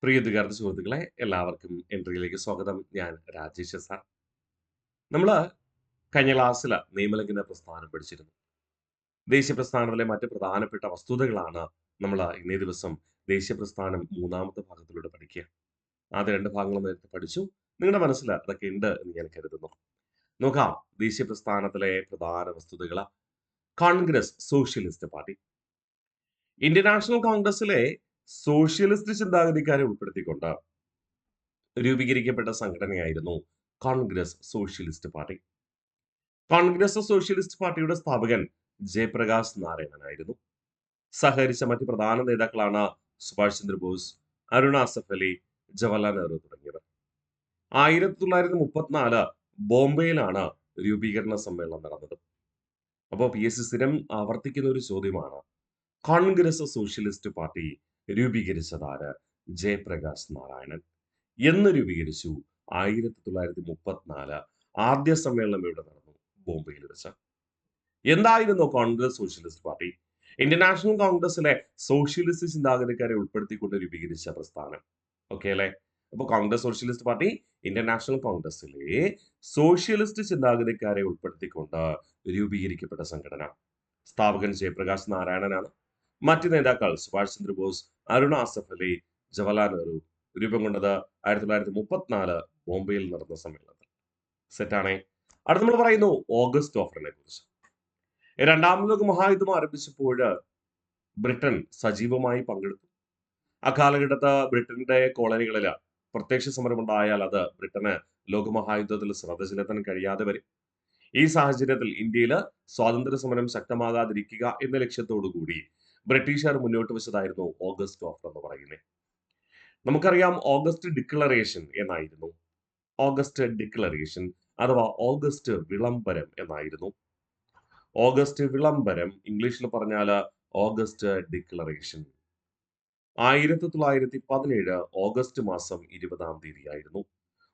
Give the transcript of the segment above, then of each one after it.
പ്രിയ വിദ്യാർത്ഥി സുഹൃത്തുക്കളെ എല്ലാവർക്കും എൻട്രിയിലേക്ക് സ്വാഗതം. ഞാൻ രാജേഷ് സാർ. നമ്മൾ കഴിഞ്ഞ ക്ലാസ്സിൽ നിയമലംഘന പ്രസ്ഥാനം പഠിച്ചിരുന്നു. ദേശീയ പ്രസ്ഥാനത്തിലെ മറ്റ് പ്രധാനപ്പെട്ട വസ്തുതകളാണ് നമ്മൾ ഇന്നേ ദിവസം ദേശീയ പ്രസ്ഥാനം മൂന്നാമത്തെ ഭാഗത്തിലൂടെ പഠിക്കുക. ആദ്യ രണ്ട് ഭാഗങ്ങൾ നേരത്തെ പഠിച്ചു. നിങ്ങളുടെ മനസ്സിൽ അതൊക്കെ ഉണ്ട് എന്ന് ഞാൻ കരുതുന്നു. നോക്കാം ദേശീയ പ്രസ്ഥാനത്തിലെ പ്രധാന വസ്തുതകൾ. Congress Socialist Party. Indian National കോൺഗ്രസിലെ സോഷ്യലിസ്റ്റ് ചിന്താഗതിക്കാരെ ഉൾപ്പെടുത്തിക്കൊണ്ട് രൂപീകരിക്കപ്പെട്ട സംഘടനയായിരുന്നു Congress Socialist Party. Congress Socialist പാർട്ടിയുടെ സ്ഥാപകൻ ജയപ്രകാശ് നാരായണനായിരുന്നു. സഹകരിച്ച മറ്റ് പ്രധാന നേതാക്കളാണ് സുഭാഷ് ചന്ദ്രബോസ്, അരുൺ ആസഫ് അലി, ജവഹർലാൽ നെഹ്റു തുടങ്ങിയവർ. 1934 ബോംബെയിലാണ് രൂപീകരണ സമ്മേളനം നടന്നത്. അപ്പോൾ PSC സ്ഥിരം ആവർത്തിക്കുന്ന ഒരു ചോദ്യമാണ്, കോൺഗ്രസ് സോഷ്യലിസ്റ്റ് പാർട്ടി രൂപീകരിച്ചതാര്? ജയപ്രകാശ് നാരായണൻ. എന്ന് രൂപീകരിച്ചു? 1934 ആദ്യ സമ്മേളനം ഇവിടെ നടന്നു, ബോംബെയിൽ വെച്ച്. എന്തായിരുന്നു Congress Socialist Party? Indian National കോൺഗ്രസിലെ സോഷ്യലിസ്റ്റ് ചിന്താഗതിക്കാരെ ഉൾപ്പെടുത്തിക്കൊണ്ട് രൂപീകരിച്ച പ്രസ്ഥാനം. ഓക്കെ അല്ലെ? അപ്പൊ Congress Socialist Party Indian National കോൺഗ്രസിലെ സോഷ്യലിസ്റ്റ് ചിന്താഗതിക്കാരെ ഉൾപ്പെടുത്തിക്കൊണ്ട് രൂപീകരിക്കപ്പെട്ട സംഘടന. സ്ഥാപകൻ ജയപ്രകാശ് നാരായണനാണ്. മറ്റ് നേതാക്കൾ സുഭാഷ് ചന്ദ്രബോസ്, അരുൺ ആസഫ് അലി, ജവഹർലാൽ നെഹ്റു. രൂപം കൊണ്ടത് 1934 ബോംബെയിൽ നടന്ന സമ്മേളനത്തിൽ. സെറ്റാണേ. അടുത്ത് നമ്മൾ പറയുന്നു ഓഗസ്റ്റ് ഓഫറിനെ കുറിച്ച്. രണ്ടാം ലോക മഹായുദ്ധം ആരംഭിച്ചപ്പോൾ ബ്രിട്ടൻ സജീവമായി പങ്കെടുത്തു. അക്കാലഘട്ടത്ത് ബ്രിട്ടന്റെ കോളനികളിൽ പ്രത്യക്ഷ സമരമുണ്ടായാൽ അത് ബ്രിട്ടന് ലോകമഹായുദ്ധത്തിൽ ശ്രദ്ധ ചെലുത്താൻ കഴിയാതെ വരും. ഈ സാഹചര്യത്തിൽ ഇന്ത്യയിൽ സ്വാതന്ത്ര്യ സമരം ശക്തമാകാതിരിക്കുക എന്ന ലക്ഷ്യത്തോടു കൂടി ബ്രിട്ടീഷുകാർ മുന്നോട്ട് വെച്ചതായിരുന്നു ഓഗസ്റ്റ് ഓഫർ എന്ന് പറയുന്നത്. നമുക്കറിയാം ഓഗസ്റ്റ് ഡിക്ലറേഷൻ എന്നായിരുന്നു. ഓഗസ്റ്റ് ഡിക്ലറേഷൻ അഥവാ ഓഗസ്റ്റ് വിളംബരം എന്നായിരുന്നു. ഓഗസ്റ്റ് വിളംബരം ഇംഗ്ലീഷിൽ പറഞ്ഞാൽ ഓഗസ്റ്റ് ഡിക്ലറേഷൻ 1917 ഓഗസ്റ്റ് മാസം 20-ാം തീയതിയായിരുന്നു.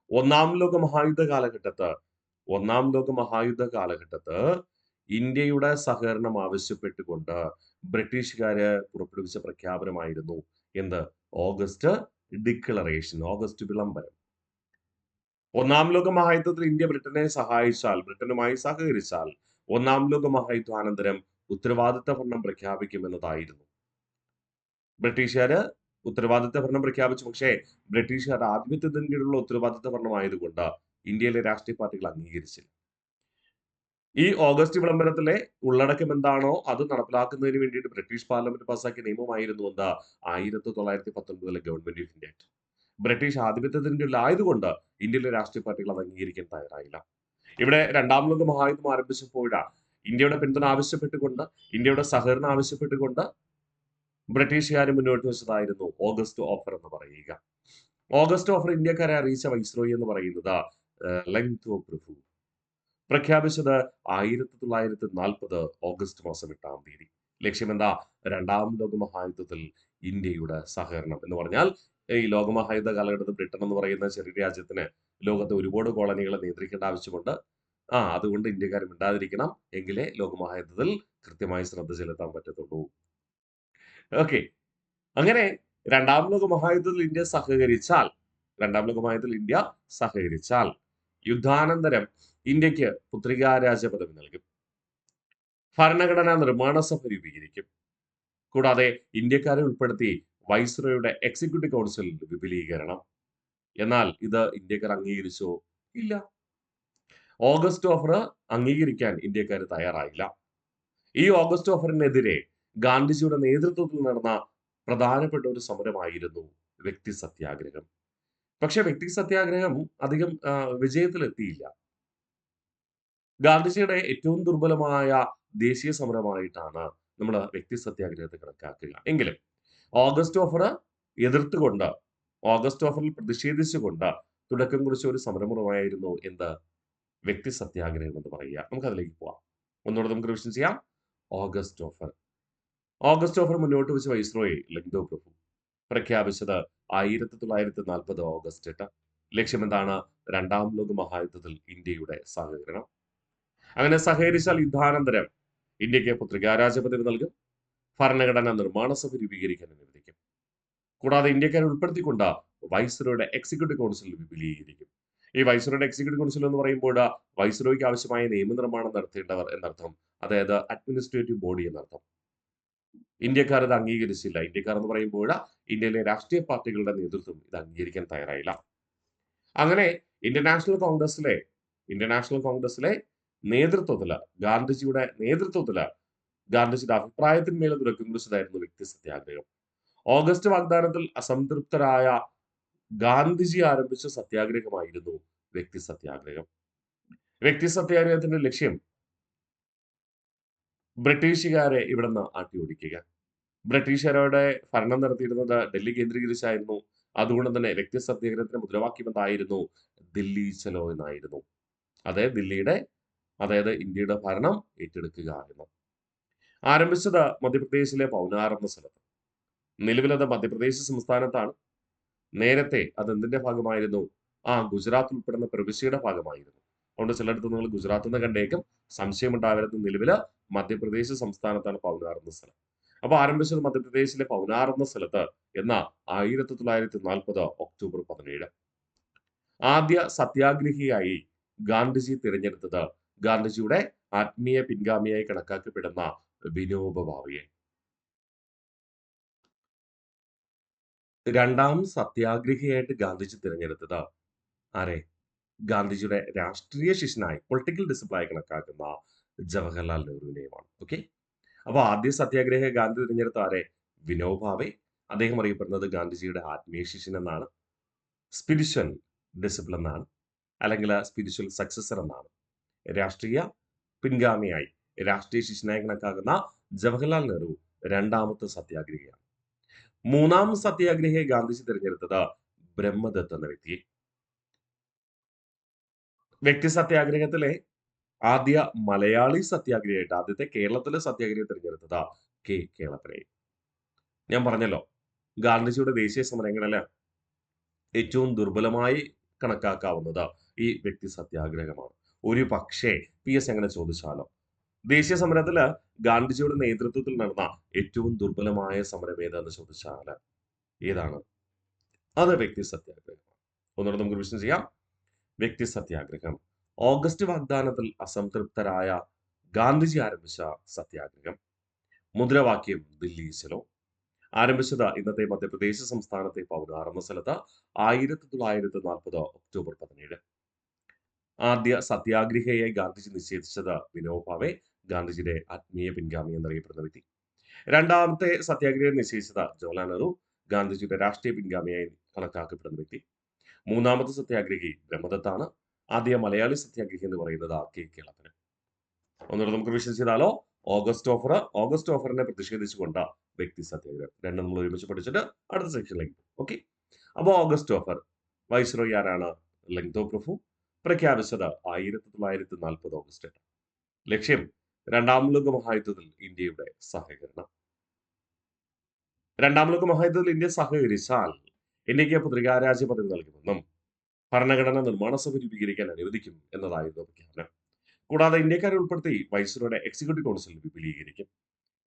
ഒന്നാം ലോക മഹായുദ്ധ കാലഘട്ടത്ത് ഇന്ത്യയുടെ സഹകരണം ആവശ്യപ്പെട്ടുകൊണ്ട് ബ്രിട്ടീഷുകാര് പുറപ്പെടുവിച്ച പ്രഖ്യാപനമായിരുന്നു എന്ത്? ഓഗസ്റ്റ് ഡിക്ലറേഷൻ, ഓഗസ്റ്റ് വിളംബരം. ഒന്നാം ലോക മഹായുദ്ധത്തിൽ ഇന്ത്യ ബ്രിട്ടനുമായി സഹകരിച്ചാൽ ഒന്നാം ലോക മഹായുദ്ധാനന്തരം ഉത്തരവാദിത്ത ഭരണം പ്രഖ്യാപിക്കുമെന്നതായിരുന്നു. ബ്രിട്ടീഷുകാര് ഉത്തരവാദിത്ത ഭരണം പ്രഖ്യാപിച്ചു. പക്ഷേ ബ്രിട്ടീഷുകാരുടെ ആധിപത്യത്തിന് കീഴിലുള്ള ഉത്തരവാദിത്ത ഭരണമായതുകൊണ്ട് ഇന്ത്യയിലെ രാഷ്ട്രീയ പാർട്ടികൾ അംഗീകരിച്ചില്ല. ഈ ഓഗസ്റ്റ് വിളംബരത്തിലെ ഉള്ളടക്കം എന്താണോ അത് നടപ്പിലാക്കുന്നതിന് വേണ്ടിയിട്ട് ബ്രിട്ടീഷ് പാർലമെന്റ് പാസാക്കിയ നിയമമായിരുന്നു എന്താ? 1919 Government of India Act. British ആധിപത്യത്തിന് കീഴിലായതുകൊണ്ട് ഇന്ത്യയിലെ രാഷ്ട്രീയ പാർട്ടികൾ അത് അംഗീകരിക്കാൻ തയ്യാറായില്ല. ഇവിടെ രണ്ടാം ലോക മഹായുദ്ധം ആരംഭിച്ചപ്പോഴാണ് ഇന്ത്യയുടെ പിന്തുണ ആവശ്യപ്പെട്ടുകൊണ്ട്, ഇന്ത്യയുടെ സഹകരണം ആവശ്യപ്പെട്ടുകൊണ്ട് ബ്രിട്ടീഷുകാർ മുന്നോട്ട് വെച്ചതായിരുന്നു ഓഗസ്റ്റ് ഓഫർ എന്ന് പറയുക. ഓഗസ്റ്റ് ഓഫർ ഇന്ത്യക്കാരെ അറിയിച്ച വൈസ്രോയി എന്ന് പറയുന്നത് ലങ്തോ പ്രഭു. പ്രഖ്യാപിച്ചത് 1940 ഓഗസ്റ്റ് മാസം 8-ാം തീയതി. ലക്ഷ്യമെന്താ? രണ്ടാം ലോക മഹായുദ്ധത്തിൽ ഇന്ത്യയുടെ സഹകരണം എന്ന് പറഞ്ഞാൽ ഈ ലോകമഹായുദ്ധ കാലഘട്ടത്തിൽ ബ്രിട്ടൻ എന്ന് പറയുന്ന ചെറിയ രാജ്യത്തിന് ലോകത്തെ ഒരുപാട് കോളനികളെ നിയന്ത്രിക്കേണ്ട ആവശ്യമുണ്ട്. അതുകൊണ്ട് ഇന്ത്യക്കാർ മിണ്ടാതിരിക്കണം, എങ്കിലേ ലോകമഹായുദ്ധത്തിൽ കൃത്യമായി ശ്രദ്ധ ചെലുത്താൻ പറ്റത്തുള്ളൂ. ഓക്കെ. അങ്ങനെ രണ്ടാം ലോക മഹായുദ്ധത്തിൽ ഇന്ത്യ സഹകരിച്ചാൽ യുദ്ധാനന്തരം ഇന്ത്യക്ക് പുത്രികാരാജ്യ പദവി നൽകും. ഭരണഘടനാ നിർമ്മാണ സഭ രൂപീകരിക്കും. കൂടാതെ ഇന്ത്യക്കാരെ ഉൾപ്പെടുത്തി വൈസ്രോയുടെ എക്സിക്യൂട്ടീവ് കൗൺസിൽ വിപുലീകരണം. എന്നാൽ ഇത് ഇന്ത്യക്കാർ അംഗീകരിച്ചോ? ഇല്ല. ഓഗസ്റ്റ് ഓഫർ അംഗീകരിക്കാൻ ഇന്ത്യക്കാർ തയ്യാറായില്ല. ഈ ഓഗസ്റ്റ് ഓഫറിനെതിരെ ഗാന്ധിജിയുടെ നേതൃത്വത്തിൽ നടന്ന പ്രധാനപ്പെട്ട ഒരു സമരമായിരുന്നു വ്യക്തി സത്യാഗ്രഹം. പക്ഷെ വ്യക്തി സത്യാഗ്രഹം അധികം വിജയത്തിലെത്തിയില്ല. ഗാന്ധിജിയുടെ ഏറ്റവും ദുർബലമായ ദേശീയ സമരമായിട്ടാണ് നമ്മൾ വ്യക്തി സത്യാഗ്രഹത്തെ കണക്കാക്കുക. എങ്കിലും ഓഗസ്റ്റ് ഓഫർ എതിർത്തുകൊണ്ട്, ഓഗസ്റ്റ് ഓഫറിൽ പ്രതിഷേധിച്ചുകൊണ്ട് തുടക്കം കുറിച്ച ഒരു സമരമുറമായിരുന്നു എന്ത്? വ്യക്തി സത്യാഗ്രഹം എന്ന് പറയുക. നമുക്ക് അതിലേക്ക് പോവാം. ഒന്നുകൂടെ നമുക്ക് റിവിഷൻ ചെയ്യാം. ഓഗസ്റ്റ് ഓഫർ മുന്നോട്ട് വെച്ച വൈസ്രോയി ലങ്തോ പ്രഭു. പ്രഖ്യാപിച്ചത് 1940 ഓഗസ്റ്റ് 8. ലക്ഷ്യമെന്താണ്? രണ്ടാം ലോക മഹായുദ്ധത്തിൽ ഇന്ത്യയുടെ സഹകരണം. അങ്ങനെ സഹകരിച്ചാൽ യുദ്ധാനന്തരം ഇന്ത്യക്ക് പുത്രികാരാജ്യ പദവി നൽകും. ഭരണഘടനാ നിർമ്മാണ സഭ രൂപീകരിക്കാൻ അനുവദിക്കും. കൂടാതെ ഇന്ത്യക്കാരെ ഉൾപ്പെടുത്തിക്കൊണ്ട് വൈസ്രോയുടെ എക്സിക്യൂട്ടീവ് കൗൺസിൽ വിപുലീകരിക്കും. ഈ വൈസ്രോയുടെ എക്സിക്യൂട്ടീവ് കൗൺസിൽ എന്ന് പറയുമ്പോൾ വൈസ്രോയ്ക്ക് ആവശ്യമായ നിയമനിർമ്മാണം നടത്തേണ്ടവർ എന്നർത്ഥം. അതായത് അഡ്മിനിസ്ട്രേറ്റീവ് ബോഡി എന്നർത്ഥം. ഇന്ത്യക്കാർ ഇത് അംഗീകരിച്ചില്ല. ഇന്ത്യക്കാർ എന്ന് പറയുമ്പോൾ ഇന്ത്യയിലെ രാഷ്ട്രീയ പാർട്ടികളുടെ നേതൃത്വം ഇത് അംഗീകരിക്കാൻ തയ്യാറായില്ല. അങ്ങനെ ഇന്ത്യൻ നാഷണൽ കോൺഗ്രസിലെ നേതൃത്വത്തില് ഗാന്ധിജിയുടെ അഭിപ്രായത്തിന്മേൽ തുടക്കം കുറിച്ചതായിരുന്നു വ്യക്തി സത്യാഗ്രഹം. ഓഗസ്റ്റ് വാഗ്ദാനത്തിൽ അസംതൃപ്തരായ ഗാന്ധിജി ആരംഭിച്ച സത്യാഗ്രഹമായിരുന്നു വ്യക്തി സത്യാഗ്രഹം. വ്യക്തി സത്യാഗ്രഹത്തിന്റെ ലക്ഷ്യം ബ്രിട്ടീഷുകാരെ ഇവിടുന്ന് ആട്ടിയോടിക്കുക. ബ്രിട്ടീഷുകാരുടെ ഭരണം നടത്തിയിരുന്നത് ഡൽഹി കേന്ദ്രീകരിച്ചായിരുന്നു. അതുകൊണ്ട് തന്നെ വ്യക്തി സത്യാഗ്രഹത്തിന്റെ മുദ്രാവാക്യം എന്തായിരുന്നു? ദില്ലി ചലോ എന്നായിരുന്നു. അതായത് ഇന്ത്യയുടെ ഭരണം ഏറ്റെടുക്കുക എന്ന്. ആരംഭിച്ചത് മധ്യപ്രദേശിലെ പൗനാർ എന്ന സ്ഥലത്ത്. നിലവിലത് മധ്യപ്രദേശ് സംസ്ഥാനത്താണ്. നേരത്തെ അത് എന്തിന്റെ ഭാഗമായിരുന്നു? ഗുജറാത്ത് ഉൾപ്പെടുന്ന പ്രവിശ്യയുടെ ഭാഗമായിരുന്നു. അതുകൊണ്ട് ചിലയിടത്ത് നിങ്ങൾ ഗുജറാത്ത് എന്ന് കണ്ടേക്കും. സംശയമുണ്ടാവരുത്. നിലവില് മധ്യപ്രദേശ് സംസ്ഥാനത്താണ് പൗനാർ എന്ന സ്ഥലം. അപ്പൊ ആരംഭിച്ചത് മധ്യപ്രദേശിലെ പൗനാർ എന്ന സ്ഥലത്ത് എന്ന 1940 ഒക്ടോബർ 17. ആദ്യ സത്യാഗ്രഹിയായി ഗാന്ധിജി തിരഞ്ഞെടുത്തത് ഗാന്ധിജിയുടെ ആത്മീയ പിൻഗാമിയായി കണക്കാക്കപ്പെടുന്ന വിനോബ ഭാവെയെ. രണ്ടാം സത്യാഗ്രഹിയായിട്ട് ഗാന്ധിജി തിരഞ്ഞെടുത്തത് ആരെ? ഗാന്ധിജിയുടെ രാഷ്ട്രീയ ശിഷ്യനായി പൊളിറ്റിക്കൽ ഡിസിപ്ലിനായി കണക്കാക്കുന്ന ജവഹർലാൽ നെഹ്റുവിനെയുമാണ്. ഓക്കെ. അപ്പൊ ആദ്യ സത്യാഗ്രഹ ഗാന്ധി തിരഞ്ഞെടുത്ത ആരെ? വിനോബ ഭാവെ. അദ്ദേഹം അറിയപ്പെടുന്നത് ഗാന്ധിജിയുടെ ആത്മീയ ശിഷ്യൻ എന്നാണ്, സ്പിരിച്വൽ ഡിസിപ്ലിൻ എന്നാണ്, അല്ലെങ്കിൽ സ്പിരിച്വൽ സക്സസർ എന്നാണ്. രാഷ്ട്രീയ പിൻഗാമിയായി രാഷ്ട്രീയ ശിഷ്യനായി കണക്കാക്കുന്ന ജവഹർലാൽ നെഹ്റു രണ്ടാമത്തെ സത്യാഗ്രഹിയാണ്. മൂന്നാം സത്യാഗ്രഹിയെ ഗാന്ധിജി തിരഞ്ഞെടുത്തത് ബ്രഹ്മദത്ത് എന്ന വ്യക്തിയെ. വ്യക്തി സത്യാഗ്രഹത്തിലെ ആദ്യ മലയാളി സത്യാഗ്രഹിയായിട്ട് ആദ്യത്തെ കേരളത്തിലെ സത്യാഗ്രഹി തിരഞ്ഞെടുത്തത് കെ കേളപ്പനെ. ഞാൻ പറഞ്ഞല്ലോ, ഗാന്ധിജിയുടെ ദേശീയ സമരങ്ങളില് ഏറ്റവും ദുർബലമായി കണക്കാക്കാവുന്നത് ഈ വ്യക്തി സത്യാഗ്രഹമാണ്. ഒരു പക്ഷേ PS അങ്ങനെ ചോദിച്ചാലോ, ദേശീയ സമരത്തില് ഗാന്ധിജിയുടെ നേതൃത്വത്തിൽ നടന്ന ഏറ്റവും ദുർബലമായ സമരം ഏതാന്ന് ചോദിച്ചാൽ ഏതാണ്? അത് വ്യക്തി സത്യാഗ്രഹമാണ്. ഒന്നുകൂടെ നമുക്ക് റിവിഷൻ ചെയ്യാം. വ്യക്തി സത്യാഗ്രഹം ഓഗസ്റ്റ് വാഗ്ദാനത്തിൽ അസംതൃപ്തരായ ഗാന്ധിജി ആരംഭിച്ച സത്യാഗ്രഹം. മുദ്രാവാക്യം ദില്ലി ചലോ. ആരംഭിച്ചത് ഇന്നത്തെ മധ്യപ്രദേശ് സംസ്ഥാനത്തെ പൗനാർ എന്ന സ്ഥലത്ത് 1940 ഒക്ടോബർ 17. ആദ്യ സത്യാഗ്രഹിയായി ഗാന്ധിജി നിശ്ചയിച്ചത് വിനോബ ഭാവെ, ഗാന്ധിജിയുടെ ആത്മീയ പിൻഗാമി എന്നറിയപ്പെടുന്ന വ്യക്തി. രണ്ടാമത്തെ സത്യാഗ്രഹിയെ നിശ്ചയിച്ചത് ജവഹർലാൽ നെഹ്റു, ഗാന്ധിജിയുടെ രാഷ്ട്രീയ പിൻഗാമിയായി കണക്കാക്കപ്പെടുന്ന വ്യക്തി. മൂന്നാമത്തെ സത്യാഗ്രഹി ബ്രഹ്മദത്താണ്. ആദ്യ മലയാളി സത്യാഗ്രഹി എന്ന് പറയുന്നത് കെ കേളപ്പന്. ഒന്നുകൂടെ നമുക്ക് റിവിഷൻ ചെയ്താലോ? ഓഗസ്റ്റ് ഓഫറിനെ പ്രതിഷേധിച്ചുകൊണ്ട് വ്യക്തി സത്യാഗ്രഹം. രണ്ടും നമ്മൾ ഒരുമിച്ച് പഠിച്ചിട്ട് അടുത്ത സെക്ഷനിലേക്ക് പോകും. ഓക്കെ. അപ്പോൾ ഓഗസ്റ്റ് ഓഫർ വൈസ്രോയി ആരാണ്? ലങ്തോ പ്രഭു. പ്രഖ്യാപിച്ചത് 1940 ഓഗസ്റ്റ് 8. ലക്ഷ്യം രണ്ടാം ലോക മഹായുദ്ധത്തിൽ ഇന്ത്യയുടെ സഹകരണം. രണ്ടാം ലോക മഹായുദ്ധത്തിൽ ഇന്ത്യ സഹകരിച്ചാൽ ഇന്ത്യക്ക് പത്രികാരാജ്യ പദവി നൽകുമെന്നും ഭരണഘടനാ നിർമ്മാണ സഭ രൂപീകരിക്കാൻ അനുവദിക്കും എന്നതായിരുന്നു പ്രഖ്യാപനം. കൂടാതെ ഇന്ത്യക്കാരെ ഉൾപ്പെടുത്തി വൈസ്രോയുടെ എക്സിക്യൂട്ടീവ് കൗൺസിൽ വിപുലീകരിക്കും.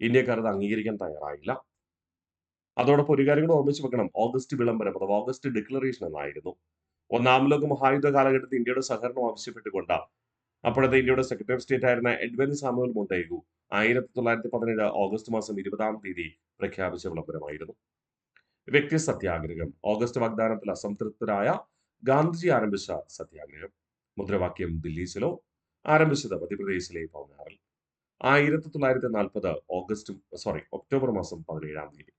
ഇന്ത്യക്കാർ അത് അംഗീകരിക്കാൻ തയ്യാറായില്ല. അതോടൊപ്പം ഒരു കാര്യം കൂടെ ഓർമ്മിച്ച് വെക്കണം. ഓഗസ്റ്റ് വിളംബരം അഥവാ ഓഗസ്റ്റ് ഡിക്ലറേഷൻ എന്നായിരുന്നു. ഒന്നാം ലോക മഹായുദ്ധ കാലഘട്ടത്തിൽ ഇന്ത്യയുടെ സഹകരണം ആവശ്യപ്പെട്ടുകൊണ്ട് അപ്പോഴത്തെ ഇന്ത്യയുടെ സെക്രട്ടറി ഓഫ് സ്റ്റേറ്റ് ആയിരുന്ന എഡ്വിൻ സാമുവൽ മൊണ്ടേഗു 1917 ഓഗസ്റ്റ് മാസം 20 പ്രഖ്യാപിച്ച വിളംബരമായിരുന്നു. വ്യക്തി സത്യാഗ്രഹം ഓഗസ്റ്റ് വാഗ്ദാനത്തിൽ അസംതൃപ്തരായ ഗാന്ധിജി ആരംഭിച്ച സത്യാഗ്രഹം. മുദ്രാവാക്യം ദില്ലി ചലോ. ആരംഭിച്ചത് മധ്യപ്രദേശിലെ പൗനാറിൽ 1940 ഒക്ടോബർ മാസം 17.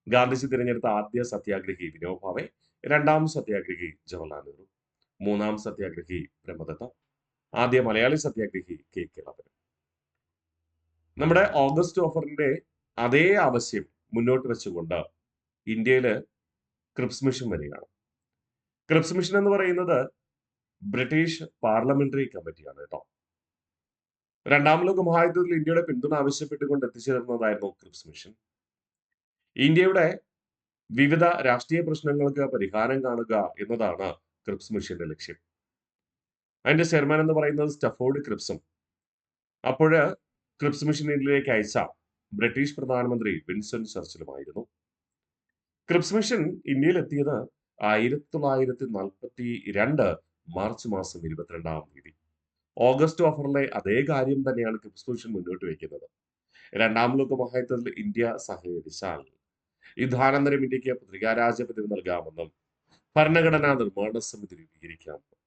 ഗാന്ധിജി തിരഞ്ഞെടുത്ത ആദ്യ സത്യാഗ്രഹി വിനോബ ഭാവെ, രണ്ടാം സത്യാഗ്രഹി ജവഹർലാൽ നെഹ്റു, മൂന്നാം സത്യാഗ്രഹി ബ്രഹ്മദത്ത, ആദ്യ മലയാളി സത്യാഗ്രഹി കെ കേളപ്പൻ. നമ്മുടെ ഓഗസ്റ്റ് ഓഫറിന്റെ അതേ ആവശ്യം മുന്നോട്ട് വെച്ചുകൊണ്ട് ഇന്ത്യയില് ക്രിപ്സ് മിഷൻ വരികയാണ്. ക്രിപ്സ് മിഷൻ എന്ന് പറയുന്നത് ബ്രിട്ടീഷ് പാർലമെന്ററി കമ്മിറ്റിയാണ് കേട്ടോ. രണ്ടാം ലോക മഹായുദ്ധത്തിൽ ഇന്ത്യയുടെ പിന്തുണ ആവശ്യപ്പെട്ടുകൊണ്ട് എത്തിച്ചേർന്നതായിരുന്നു ക്രിപ്സ് മിഷൻ. ഇന്ത്യയുടെ വിവിധ രാഷ്ട്രീയ പ്രശ്നങ്ങൾക്ക് പരിഹാരം കാണുക എന്നതാണ് ക്രിപ്സ് മിഷന്റെ ലക്ഷ്യം. അതിന്റെ ചെയർമാൻ എന്ന് പറയുന്നത് സ്റ്റഫോർഡ് ക്രിപ്സും അപ്പോഴ് ക്രിപ്സ് മിഷൻ ഇന്ത്യയിലേക്ക് അയച്ച ബ്രിട്ടീഷ് പ്രധാനമന്ത്രി വിൻസ്റ്റൺ ചർച്ചിലുമായിരുന്നു. ക്രിപ്സ് മിഷൻ ഇന്ത്യയിൽ എത്തിയത് 1942 മാർച്ച് മാസം 22-ാം തീയതി. ഓഗസ്റ്റ് ഓഫറിലെ അതേ കാര്യം തന്നെയാണ് ക്രിപ്സ് മിഷൻ മുന്നോട്ട് വയ്ക്കുന്നത്. രണ്ടാം ലോക മഹായുദ്ധത്തിൽ ഇന്ത്യ സഹകരിച്ചാൽ യുദ്ധാനന്തരം ഇന്ത്യക്ക് പത്രികാരാജ്യപദവി നൽകാമെന്നും ഭരണഘടനാ നിർമ്മാണ സമിതി രൂപീകരിക്കാമെന്നും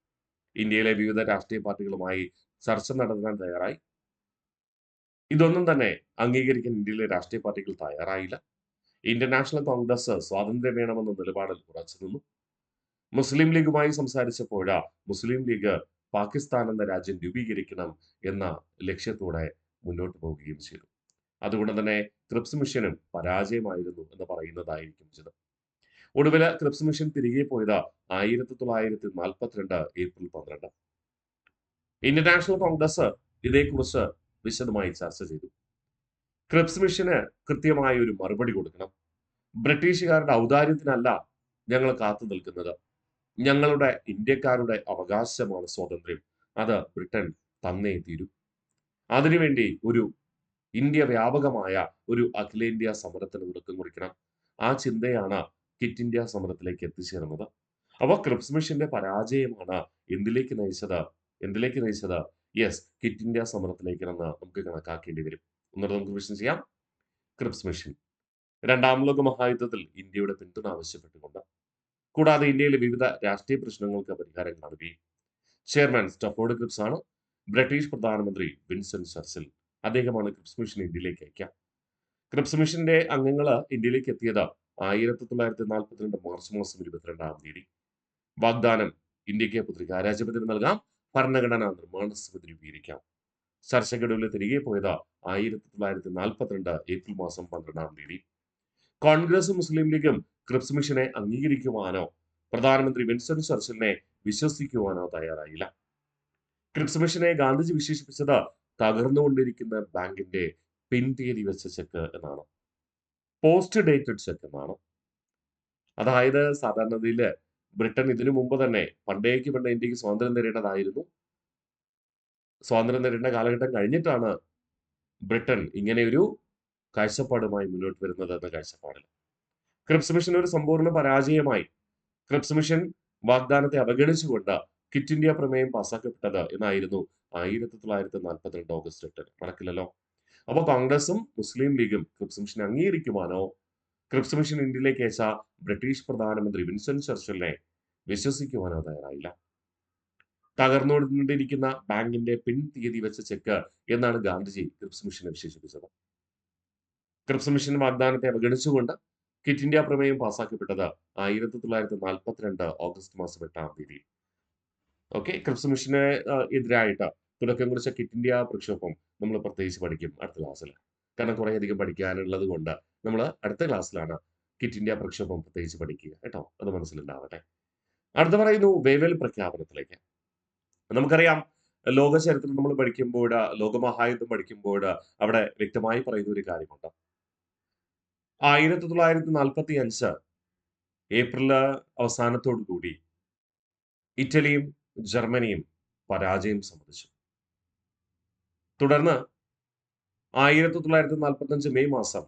ഇന്ത്യയിലെ വിവിധ രാഷ്ട്രീയ പാർട്ടികളുമായി ചർച്ച നടത്താൻ തയ്യാറായി. ഇതൊന്നും തന്നെ അംഗീകരിക്കാൻ ഇന്ത്യയിലെ രാഷ്ട്രീയ പാർട്ടികൾ തയ്യാറായില്ല. ഇന്ത്യൻ നാഷണൽ കോൺഗ്രസ് സ്വാതന്ത്ര്യം വേണമെന്ന നിലപാടിൽ ഉറച്ചു നിന്നു. മുസ്ലിം ലീഗുമായി സംസാരിച്ചപ്പോൾ മുസ്ലിം ലീഗ് പാകിസ്ഥാൻ എന്ന രാജ്യം രൂപീകരിക്കണം എന്ന ലക്ഷ്യത്തോടെ മുന്നോട്ട് പോവുകയും ചെയ്തു. അതുകൊണ്ട് തന്നെ ക്രിപ്സ് മിഷനും പരാജയമായിരുന്നു എന്ന് പറയുന്നതായിരിക്കും ഉചിതം. ഒടുവിൽ ക്രിപ്സ് മിഷൻ തിരികെ പോയത് 1942 ഏപ്രിൽ 12. ഇന്ത്യൻ നാഷണൽ കോൺഗ്രസ് ഇതേക്കുറിച്ച് വിശദമായി ചർച്ച ചെയ്തു. ക്രിപ്സ് മിഷന് കൃത്യമായ ഒരു മറുപടി കൊടുക്കണം. ബ്രിട്ടീഷുകാരുടെ ഔദാര്യത്തിനല്ല ഞങ്ങൾ കാത്തു നിൽക്കുന്നത്. ഞങ്ങളുടെ ഇന്ത്യക്കാരുടെ അവകാശമാണ് സ്വാതന്ത്ര്യം. അത് ബ്രിട്ടൻ തന്നേ തീരൂ. അതിനുവേണ്ടി ഒരു ഇന്ത്യ വ്യാപകമായ ഒരു അഖിലേന്ത്യാ സമരത്തിന് തുടക്കം കുറിക്കണം. ആ ചിന്തയാണ് ക്വിറ്റ് ഇന്ത്യ സമരത്തിലേക്ക് എത്തിച്ചേർന്നത്. അപ്പോൾ ക്രിപ്സ് മിഷന്റെ പരാജയമാണ് എന്തിലേക്ക് നയിച്ചത്? എന്തിലേക്ക് നയിച്ചത്? യെസ്, ക്വിറ്റ് ഇന്ത്യ സമരത്തിലേക്കാണെന്ന് നമുക്ക് കണക്കാക്കേണ്ടി വരും. ഒന്നുകൂടെ നമുക്ക് വിഷയം ചെയ്യാം. ക്രിപ്സ് മിഷൻ രണ്ടാം ലോക മഹായുദ്ധത്തിൽ ഇന്ത്യയുടെ പിന്തുണ ആവശ്യപ്പെട്ടുകൊണ്ട്, കൂടാതെ ഇന്ത്യയിലെ വിവിധ രാഷ്ട്രീയ പ്രശ്നങ്ങൾക്ക് പരിഹാരം കാണുകയും. ചെയർമാൻ സ്റ്റഫോർഡ് ക്രിപ്സ് ആണ്. ബ്രിട്ടീഷ് പ്രധാനമന്ത്രി വിൻസ്റ്റൺ ചർച്ചിൽ, അദ്ദേഹമാണ് ക്രിപ്സ് മിഷൻ ഇന്ത്യയിലേക്ക് അയക്കുക. ക്രിപ്സ് മിഷന്റെ അംഗങ്ങൾ ഇന്ത്യയിലേക്ക് എത്തിയത് 1942 മാർച്ച് മാസം 22-ാം തീയതി. വാഗ്ദാനം: ഇന്ത്യക്ക് പത്രികാരാജ്യപദവി നൽകാം, ഭരണഘടനാ നിർമ്മാണ സമിതി രൂപീകരിക്കാം. ചർച്ചയ്ക്കൊടുവിൽ തിരികെ പോയത് 1942 ഏപ്രിൽ മാസം 12-ാം തീയതി. കോൺഗ്രസും മുസ്ലിം ലീഗും ക്രിപ്സ് മിഷനെ അംഗീകരിക്കുവാനോ പ്രധാനമന്ത്രി വിൻസ്റ്റൺ ചർച്ചിലിനെ വിശ്വസിക്കുവാനോ തയ്യാറായില്ല. ക്രിപ്സ് മിഷനെ ഗാന്ധിജി വിശേഷിപ്പിച്ചത് തകർന്നുകൊണ്ടിരിക്കുന്ന ബാങ്കിന്റെ പിൻതീയതി വെച്ച ചെക്ക് എന്നാണ്. പോസ്റ്റ് ഡേറ്റഡ് ചെക്ക് എന്നാണ്. അതായത് സാധാരണഗതിയിൽ ബ്രിട്ടൻ ഇതിനു മുമ്പ് തന്നെ പണ്ടേക്ക് ഇന്ത്യക്ക് സ്വാതന്ത്ര്യം നേടേണ്ടതായിരുന്നു. സ്വാതന്ത്ര്യം നേടേണ്ട കാലഘട്ടം കഴിഞ്ഞിട്ടാണ് ബ്രിട്ടൻ ഇങ്ങനെയൊരു കാഴ്ചപ്പാടുമായി മുന്നോട്ട് വരുന്നത് എന്ന കാഴ്ചപ്പാടിൽ ക്രിപ്സ് മിഷൻ ഒരു സമ്പൂർണ്ണ പരാജയമായി. ക്രിപ്സ് മിഷൻ വാഗ്ദാനത്തെ അവഗണിച്ചുകൊണ്ട് ക്വിറ്റ് ഇന്ത്യ പ്രമേയം പാസാക്കപ്പെട്ടത് എന്നായിരുന്നു 1942 ഓഗസ്റ്റ് 8. മറക്കില്ലല്ലോ. അപ്പോൾ കോൺഗ്രസും മുസ്ലിം ലീഗും ക്രിപ്സ് മിഷൻ അംഗീകരിക്കുവാനോ ക്രിപ്സ് മിഷൻ ഇന്ത്യയിലേക്ക് അയച്ച ബ്രിട്ടീഷ് പ്രധാനമന്ത്രി വിൻസ്റ്റൺ ചർച്ചിലിനെ വിശ്വസിക്കുവാനോ തയ്യാറായില്ല. തകർന്നുകൊണ്ടിരിക്കുന്ന ബാങ്കിന്റെ പിൻതീയതി വെച്ച ചെക്ക് എന്നാണ് ഗാന്ധിജി ക്രിപ്സ് മിഷനെ വിശേഷിപ്പിച്ചത്. ക്രിപ്സ് മിഷൻ വാഗ്ദാനത്തെ അവഗണിച്ചുകൊണ്ട് ക്വിറ്റ് ഇന്ത്യ പ്രമേയം പാസാക്കപ്പെട്ടത് 1942 ഓഗസ്റ്റ് മാസം 8-ാം തീയതി. ഓക്കെ, ക്രിപ്സ് മിഷന് എതിരായിട്ട് തുടക്കം കുറിച്ച ക്വിറ്റ് ഇന്ത്യ പ്രക്ഷോഭം നമ്മൾ പ്രത്യേകിച്ച് പഠിക്കും അടുത്ത ക്ലാസ്സിൽ. കാരണം കുറെ അധികം പഠിക്കാനുള്ളത് കൊണ്ട് നമ്മൾ അടുത്ത ക്ലാസ്സിലാണ് ക്വിറ്റ് ഇന്ത്യ പ്രക്ഷോഭം പ്രത്യേകിച്ച് പഠിക്കുക കേട്ടോ. അത് മനസ്സിലുണ്ടാവട്ടെ. അടുത്ത പറയുന്നു വേവൽ പ്രഖ്യാപനത്തിലേക്ക്. നമുക്കറിയാം, ലോക ചരിത്രം നമ്മൾ പഠിക്കുമ്പോൾ, ലോകമഹായുദ്ധം പഠിക്കുമ്പോൾ അവിടെ വ്യക്തമായി പറയുന്ന ഒരു കാര്യമുണ്ട്. 1945 ഏപ്രിൽ അവസാനത്തോടു കൂടി ഇറ്റലിയും ജർമ്മനിയും പരാജയം സമ്മതിച്ചു. തുടർന്ന് 1945 മെയ് മാസം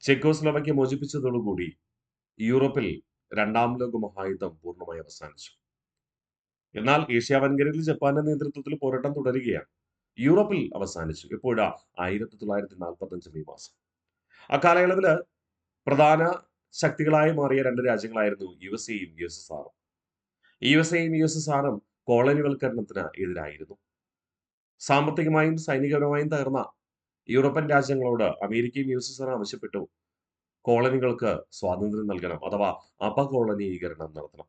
ചെക്കോസ്ലോവാക്യ മോചിപ്പിച്ചതോടുകൂടി യൂറോപ്പിൽ രണ്ടാം ലോക മഹായുദ്ധം പൂർണ്ണമായി അവസാനിച്ചു. എന്നാൽ ഏഷ്യ വൻകരയിൽ ജപ്പാന്റെ നേതൃത്വത്തിൽ പോരാട്ടം തുടരുകയാണ്. യൂറോപ്പിൽ അവസാനിച്ചു. എപ്പോഴാ? 1945 മെയ് മാസം. അക്കാലയളവിൽ പ്രധാന ശക്തികളായി മാറിയ രണ്ട് രാജ്യങ്ങളായിരുന്നു USA-യും USSR-ഉം. USA-യും USSR-ഉം കോളനിവൽക്കരണത്തിന് എതിരായിരുന്നു. സാമ്പത്തികമായും സൈനികപരമായും തകർന്ന യൂറോപ്യൻ രാജ്യങ്ങളോട് അമേരിക്കയും USSR ആവശ്യപ്പെട്ടു, കോളനികൾക്ക് സ്വാതന്ത്ര്യം നൽകണം, അഥവാ അപകോളനീകരണം നടത്തണം.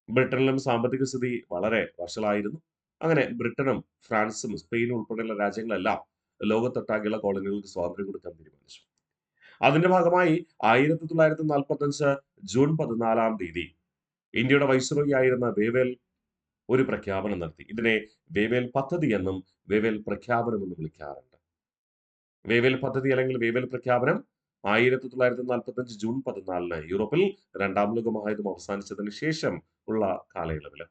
ബ്രിട്ടനിലും സാമ്പത്തിക സ്ഥിതി വളരെ വഷളായിരുന്നു. അങ്ങനെ ബ്രിട്ടനും ഫ്രാൻസും സ്പെയിനും ഉൾപ്പെടെയുള്ള രാജ്യങ്ങളെല്ലാം ലോകത്തൊട്ടാകെയുള്ള കോളനികൾക്ക് സ്വാതന്ത്ര്യം കൊടുക്കാൻ തീരുമാനിച്ചു. അതിന്റെ ഭാഗമായി 1945 ജൂൺ 14-ാം തീയതി ഇന്ത്യയുടെ വൈസ്രോയി ആയിരുന്ന വേവൽ ഒരു പ്രഖ്യാപനം നടത്തി. ഇതിനെ വേവൽ പദ്ധതി എന്നും വേവൽ പ്രഖ്യാപനം എന്നും വിളിക്കാറുണ്ട്. വേവൽ പദ്ധതി അല്ലെങ്കിൽ വേവൽ പ്രഖ്യാപനം 1945 ജൂൺ 14-ന് യൂറോപ്പിൽ രണ്ടാം ലോക മഹായുദ്ധം അവസാനിച്ചതിന് ശേഷം ഉള്ള കാലയളവിൽ.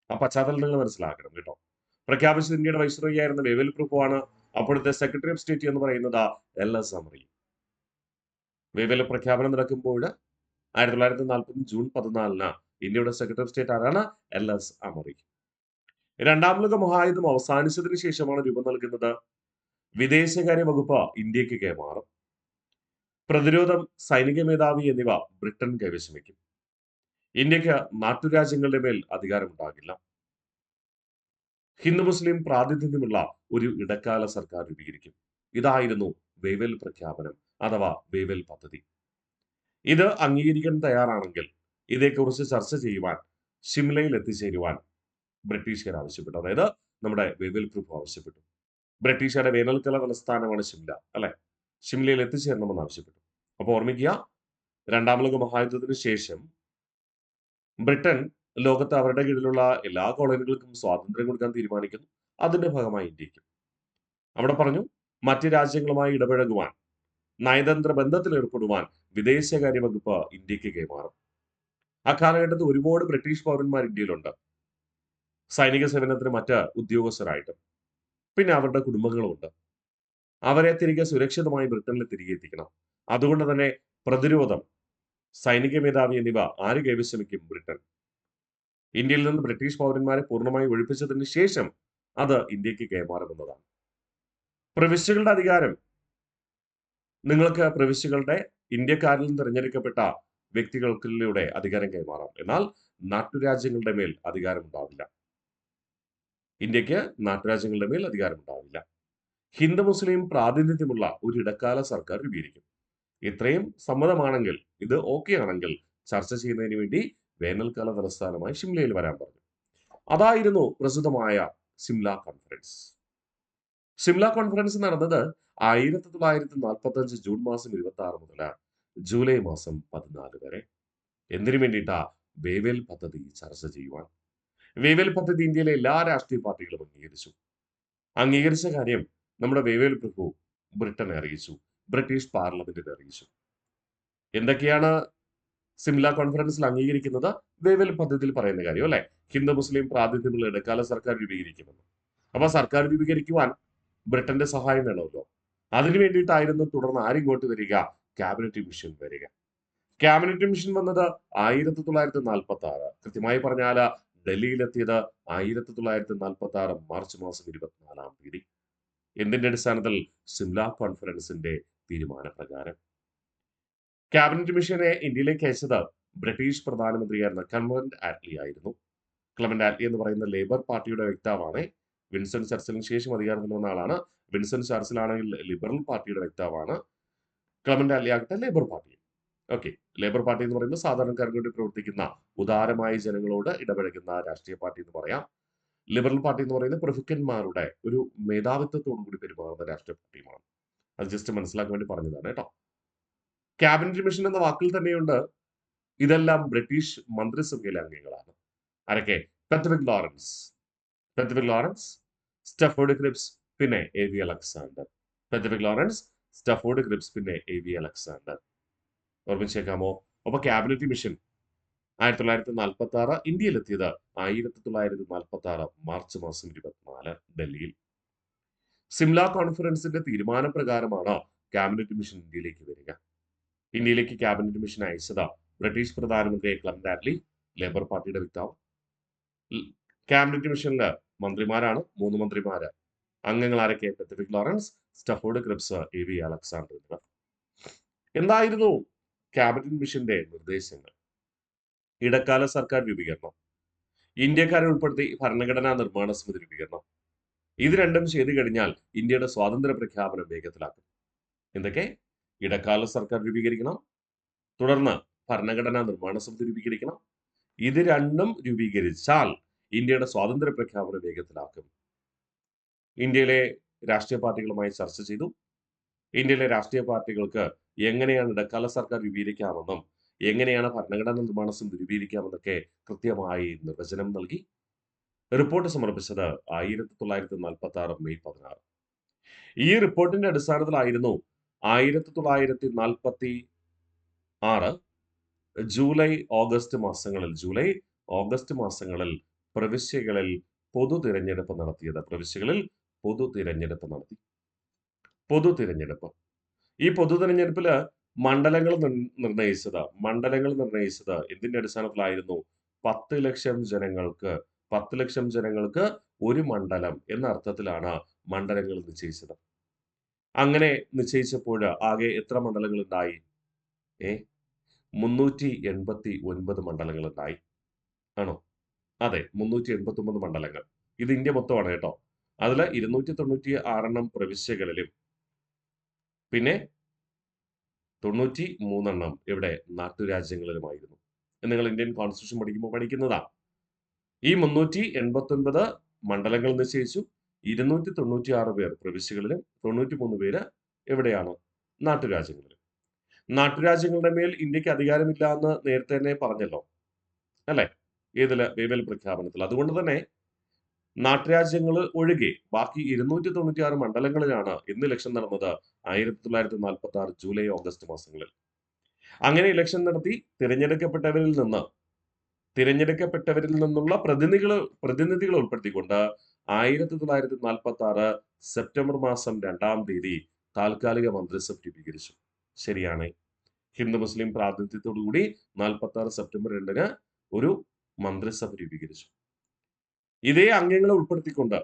ആ പശ്ചാത്തലം നിങ്ങൾ മനസ്സിലാക്കണം കേട്ടോ. പ്രഖ്യാപിച്ചത് ഇന്ത്യയുടെ വൈസ്രോയി ആയിരുന്ന വേവൽ പ്രഭുവാണ്. അപ്പോഴത്തെ സെക്രട്ടറി ഓഫ് സ്റ്റേറ്റ് എന്ന് പറയുന്നത് LS അമറി. വേവൽ പ്രഖ്യാപനം നടക്കുമ്പോൾ 1940 ജൂൺ 14 ഇന്ത്യയുടെ സെക്രട്ടറി ഓഫ് സ്റ്റേറ്റ് ആരാണ്? LS അമറി. രണ്ടാം ലോക മഹായുദ്ധം അവസാനിച്ചതിന് ശേഷമാണ് രൂപം നൽകുന്നത്. വിദേശകാര്യ വകുപ്പ് ഇന്ത്യക്ക് കൈമാറും. പ്രതിരോധം, സൈനിക മേധാവി എന്നിവ ബ്രിട്ടൻ കൈവശം വയ്ക്കും. ഇന്ത്യക്ക് നാട്ടുരാജ്യങ്ങളുടെ മേൽ അധികാരമുണ്ടാകില്ല. ഹിന്ദു മുസ്ലിം പ്രാതിനിധ്യമുള്ള ഒരു ഇടക്കാല സർക്കാർ രൂപീകരിക്കും. ഇതായിരുന്നു വേവൽ പ്രഖ്യാപനം അഥവാ വേവൽ പദ്ധതി. ഇത് അംഗീകരിക്കാൻ തയ്യാറാണെങ്കിൽ ഇതേക്കുറിച്ച് ചർച്ച ചെയ്യുവാൻ ഷിംലയിൽ എത്തിച്ചേരുവാൻ ബ്രിട്ടീഷുകാർ ആവശ്യപ്പെട്ടു. അതായത് നമ്മുടെ വേവൽ പ്രഭു ആവശ്യപ്പെട്ടു. ബ്രിട്ടീഷുകാരുടെ വേനൽക്കാല തലസ്ഥാനമാണ് ഷിംല, അല്ലെ? ഷിംലയിൽ എത്തിച്ചേരണമെന്ന് ആവശ്യപ്പെട്ടു. അപ്പോൾ ഓർമ്മിക്കുക, രണ്ടാം ലോക മഹായുദ്ധത്തിന് ശേഷം ബ്രിട്ടൻ ലോകത്ത് അവരുടെ കീഴിലുള്ള എല്ലാ കോളനികൾക്കും സ്വാതന്ത്ര്യം കൊടുക്കാൻ തീരുമാനിക്കുന്നു. അതിന്റെ ഭാഗമായി ഇന്ത്യക്കും. അവിടെ പറഞ്ഞു, മറ്റ് രാജ്യങ്ങളുമായി ഇടപഴകുവാൻ, നയതന്ത്ര ബന്ധത്തിൽ ഏർപ്പെടുവാൻ വിദേശകാര്യ വകുപ്പ് ഇന്ത്യക്ക് കൈമാറും. ആ കാലഘട്ടത്തിൽ ഒരുപാട് ബ്രിട്ടീഷ് പൗരന്മാർ ഇന്ത്യയിലുണ്ട്. സൈനിക സേവനത്തിന് മറ്റ് ഉദ്യോഗസ്ഥരായിട്ട്. പിന്നെ അവരുടെ കുടുംബങ്ങളുമുണ്ട്. അവരെ തിരികെ സുരക്ഷിതമായി ബ്രിട്ടനിൽ തിരികെ എത്തിക്കണം. അതുകൊണ്ട് തന്നെ പ്രതിരോധം, സൈനിക മേധാവി എന്നിവ ആര് കൈവശം വയ്ക്കും? ബ്രിട്ടൻ. ഇന്ത്യയിൽ നിന്ന് ബ്രിട്ടീഷ് പൗരന്മാരെ പൂർണ്ണമായി ഒഴിപ്പിച്ചതിന് ശേഷം അത് ഇന്ത്യക്ക് കൈമാറുമെന്നതാണ്. പ്രവിശ്യകളുടെ അധികാരം നിങ്ങൾക്ക് പ്രവിശ്യകളുടെ ഇന്ത്യക്കാരിൽ നിന്ന് തിരഞ്ഞെടുക്കപ്പെട്ട വ്യക്തികൾക്കിലൂടെ അധികാരം കൈമാറാം. എന്നാൽ നാട്ടുരാജ്യങ്ങളുടെ മേൽ അധികാരം ഉണ്ടാവില്ല. ഇന്ത്യക്ക് നാട്ടുരാജ്യങ്ങളുടെ മേൽ അധികാരം ഉണ്ടാവില്ല. ഹിന്ദു മുസ്ലിം പ്രാതിനിധ്യമുള്ള ഒരു ഇടക്കാല സർക്കാർ രൂപീകരിക്കും. ഇത്രയും സമ്മതമാണെങ്കിൽ, ഇത് ഓക്കെ ആണെങ്കിൽ ചർച്ച ചെയ്യുന്നതിന് വേണ്ടി വേനൽക്കാല തലസ്ഥാനമായി ഷിംലയിൽ വരാൻ പറഞ്ഞു. അതായിരുന്നു പ്രസിദ്ധമായ സിംല കോൺഫറൻസ്. സിംല കോൺഫറൻസ് നടന്നത് 1945 ജൂൺ മാസം 26 മുതൽ ജൂലൈ മാസം 14 വരെ. എന്തിനു വേണ്ടിയിട്ടാ? വേവൽ പദ്ധതി ചർച്ച ചെയ്യുവാൻ. വേവൽ പദ്ധതി ഇന്ത്യയിലെ എല്ലാ രാഷ്ട്രീയ പാർട്ടികളും അംഗീകരിച്ചു. അംഗീകരിച്ച കാര്യം നമ്മുടെ വേവൽ പ്രഭു ബ്രിട്ടനെ അറിയിച്ചു, ബ്രിട്ടീഷ് പാർലമെന്റിനെ അറിയിച്ചു. എന്തൊക്കെയാണ് സിംല കോൺഫറൻസിൽ അംഗീകരിക്കുന്നത്? വേവൽ പദ്ധതിയിൽ പറയുന്ന കാര്യം, അല്ലെ? ഹിന്ദു മുസ്ലിം പ്രാതിനിധ്യമുള്ള ഇടക്കാല സർക്കാർ രൂപീകരിക്കുമെന്ന്. അപ്പൊ സർക്കാർ രൂപീകരിക്കുവാൻ ബ്രിട്ടന്റെ സഹായം വേണമല്ലോ. അതിനു വേണ്ടിയിട്ടായിരുന്നു തുടർന്ന് ആരിങ്ങോട്ട് വരിക? ക്യാബിനറ്റ് മിഷൻ വരിക. ക്യാബിനറ്റ് മിഷൻ വന്നത് 1946, കൃത്യമായി പറഞ്ഞാൽ ഡൽഹിയിലെത്തിയത് 1946 മാർച്ച് മാസം 24 തീയതി. എന്തിന്റെ അടിസ്ഥാനത്തിൽ? സിംല കോൺഫറൻസിന്റെ തീരുമാനപ്രകാരം. ക്യാബിനറ്റ് മിഷനെ ഇന്ത്യയിലേക്ക് അയച്ചത് ബ്രിട്ടീഷ് പ്രധാനമന്ത്രിയായിരുന്ന ക്ലെമന്റ് ആറ്റ്ലി ആയിരുന്നു. ക്ലെമന്റ് ആറ്റ്ലി എന്ന് പറയുന്ന ലേബർ പാർട്ടിയുടെ വക്താവാണ്. വിൻസ്റ്റൺ ചർച്ചിലിന് ശേഷം അധികാരത്തിൽ വന്ന ആളാണ്. വിൻസ്റ്റൺ ചർച്ചിലാണെങ്കിൽ ലിബറൽ പാർട്ടിയുടെ വക്താവാണ്. ക്ലെമന്റ് ആറ്റ്ലി ആകട്ടെ labour party. Okay, labour party എന്ന് പറയുന്നത് സാധാരണക്കാർക്ക് വേണ്ടി പ്രവർത്തിക്കുന്ന, ഉദാരമായ ജനങ്ങളോട് ഇടപഴകുന്ന രാഷ്ട്രീയ പാർട്ടി എന്ന് പറയാം. ലിബറൽ പാർട്ടി എന്ന് പറയുന്നത് പ്രഭുക്കന്മാരുടെ ഒരു മേധാവിത്വത്തോടു കൂടി പെരുമാറുന്ന രാഷ്ട്രീയ പാർട്ടിയുമാണ്. അത് ജസ്റ്റ് മനസ്സിലാക്കാൻ വേണ്ടി പറഞ്ഞതാണ് കേട്ടോ. ക്യാബിനറ്റ് മിഷൻ എന്ന വാക്കിൽ തന്നെയുണ്ട് ഇതെല്ലാം ബ്രിട്ടീഷ് മന്ത്രിസഭയിലെ അംഗങ്ങളാണ്. ആരൊക്കെ? പെത്തവിക് ലോറൻസ്, സ്റ്റഫോർഡ് ക്രിപ്സ്, പിന്നെ AV Alexander. Pethick Lawrence, Stafford Cripps, പിന്നെ AV അലക്സാണ്ടർ. ഓർമ്മിച്ചേക്കാമോ? അപ്പൊ ക്യാബിനറ്റ് മിഷൻ 1946 ഇന്ത്യയിലെത്തിയത് 1946 മാർച്ച് മാസം 24 ഡൽഹിയിൽ. സിംല കോൺഫറൻസിന്റെ തീരുമാനപ്രകാരമാണ് ക്യാബിനറ്റ് മിഷൻ ഇന്ത്യയിലേക്ക് വരിക. ഇന്ത്യയിലേക്ക് ക്യാബിനറ്റ് മിഷൻ അയച്ചത് ബ്രിട്ടീഷ് പ്രധാനമന്ത്രി ക്ലെമന്റ് ആറ്റ്ലി, ലേബർ പാർട്ടിയുടെ വക്താവ്. ക്യാബിനറ്റ് മിഷനില് മന്ത്രിമാരാണ് 3 മന്ത്രിമാര്. അംഗങ്ങൾ ആരൊക്കെ? Pethick Lawrence, Stafford Cripps, AV Alexander എന്നിവർ. എന്തായിരുന്നു ക്യാബിനറ്റ് മിഷന്റെ നിർദ്ദേശങ്ങൾ? ഇടക്കാല സർക്കാർ രൂപീകരണം, ഇന്ത്യക്കാരെ ഉൾപ്പെടുത്തി ഭരണഘടനാ നിർമ്മാണ സമിതി രൂപീകരണം. ഇത് രണ്ടും ചെയ്തു കഴിഞ്ഞാൽ ഇന്ത്യയുടെ സ്വാതന്ത്ര്യ പ്രഖ്യാപനം വേഗത്തിലാക്കും. എന്തൊക്കെ? ഇടക്കാല സർക്കാർ രൂപീകരിക്കണം, തുടർന്ന് ഭരണഘടനാ നിർമ്മാണ സമിതി രൂപീകരിക്കണം. ഇത് രണ്ടും രൂപീകരിച്ചാൽ ഇന്ത്യയുടെ സ്വാതന്ത്ര്യ പ്രഖ്യാപനം വേഗത്തിലാക്കും. ഇന്ത്യയിലെ രാഷ്ട്രീയ പാർട്ടികളുമായി ചർച്ച ചെയ്തു. ഇന്ത്യയിലെ രാഷ്ട്രീയ പാർട്ടികൾക്ക് എങ്ങനെയാണ് ഇടക്കാല സർക്കാർ രൂപീകരിക്കാമെന്നും എങ്ങനെയാണ് ഭരണഘടനാ നിർമ്മാണ സമിതി രൂപീകരിക്കാമെന്നൊക്കെ കൃത്യമായി നിർവചനം നൽകി. റിപ്പോർട്ട് സമർപ്പിച്ചത് 1946 മെയ് 16. ഈ റിപ്പോർട്ടിന്റെ അടിസ്ഥാനത്തിലായിരുന്നു 1946 ജൂലൈ ഓഗസ്റ്റ് മാസങ്ങളിൽ പ്രവിശ്യകളിൽ പൊതു തിരഞ്ഞെടുപ്പ് നടത്തിയത്. പൊതു തിരഞ്ഞെടുപ്പ്. ഈ പൊതു തിരഞ്ഞെടുപ്പില് മണ്ഡലങ്ങൾ നിർണയിച്ചത് എന്തിന്റെ അടിസ്ഥാനത്തിലായിരുന്നു? 10 ലക്ഷം ജനങ്ങൾക്ക് 10 ലക്ഷം ജനങ്ങൾക്ക് ഒരു മണ്ഡലം എന്ന അർത്ഥത്തിലാണ് മണ്ഡലങ്ങൾ നിശ്ചയിച്ചത്. അങ്ങനെ നിശ്ചയിച്ചപ്പോൾ ആകെ എത്ര മണ്ഡലങ്ങൾ ഉണ്ടായി? ഏ 389 മണ്ഡലങ്ങൾ ഉണ്ടായി. ആണോ? അതെ, 389 മണ്ഡലങ്ങൾ. ഇത് ഇന്ത്യ മൊത്തമാണ് കേട്ടോ. അതില് 296 പ്രവിശ്യകളിലും പിന്നെ 93 എവിടെ? നാട്ടുരാജ്യങ്ങളിലുമായിരുന്നു. നിങ്ങൾ ഇന്ത്യൻ കോൺസ്റ്റിറ്റ്യൂഷൻ പഠിക്കുമ്പോൾ പഠിക്കുന്നതാ. ഈ 389 മണ്ഡലങ്ങൾ നിശ്ചയിച്ചു. 296 പേർ പ്രവിശ്യകളിലും 93 പേര് എവിടെയാണ്? നാട്ടുരാജ്യങ്ങളിലും. നാട്ടുരാജ്യങ്ങളുടെ മേൽ ഇന്ത്യക്ക് അധികാരമില്ല എന്ന് നേരത്തെ തന്നെ പറഞ്ഞല്ലോ. അല്ലേ? ഏതില്? വേവൽ പ്രഖ്യാപനത്തിൽ. അതുകൊണ്ട് തന്നെ നാട്ടുരാജ്യങ്ങൾ ഒഴികെ ബാക്കി 296 മണ്ഡലങ്ങളിലാണ് ഇന്ന് ഇലക്ഷൻ നടന്നത് 1946 ജൂലൈ ഓഗസ്റ്റ് മാസങ്ങളിൽ. അങ്ങനെ ഇലക്ഷൻ നടത്തി തിരഞ്ഞെടുക്കപ്പെട്ടവരിൽ നിന്നുള്ള പ്രതിനിധികളെ ഉൾപ്പെടുത്തിക്കൊണ്ട് 1946 സെപ്റ്റംബർ മാസം 2-ാം തീയതി താൽക്കാലിക മന്ത്രിസഭ രൂപീകരിച്ചു. ശരിയാണ്. ഹിന്ദു മുസ്ലിം പ്രാതിനിധ്യത്തോടുകൂടി 46 സെപ്റ്റംബർ 2-ന് ഒരു മന്ത്രിസഭ രൂപീകരിച്ചു. ഇതേ അംഗങ്ങളെ ഉൾപ്പെടുത്തിക്കൊണ്ട്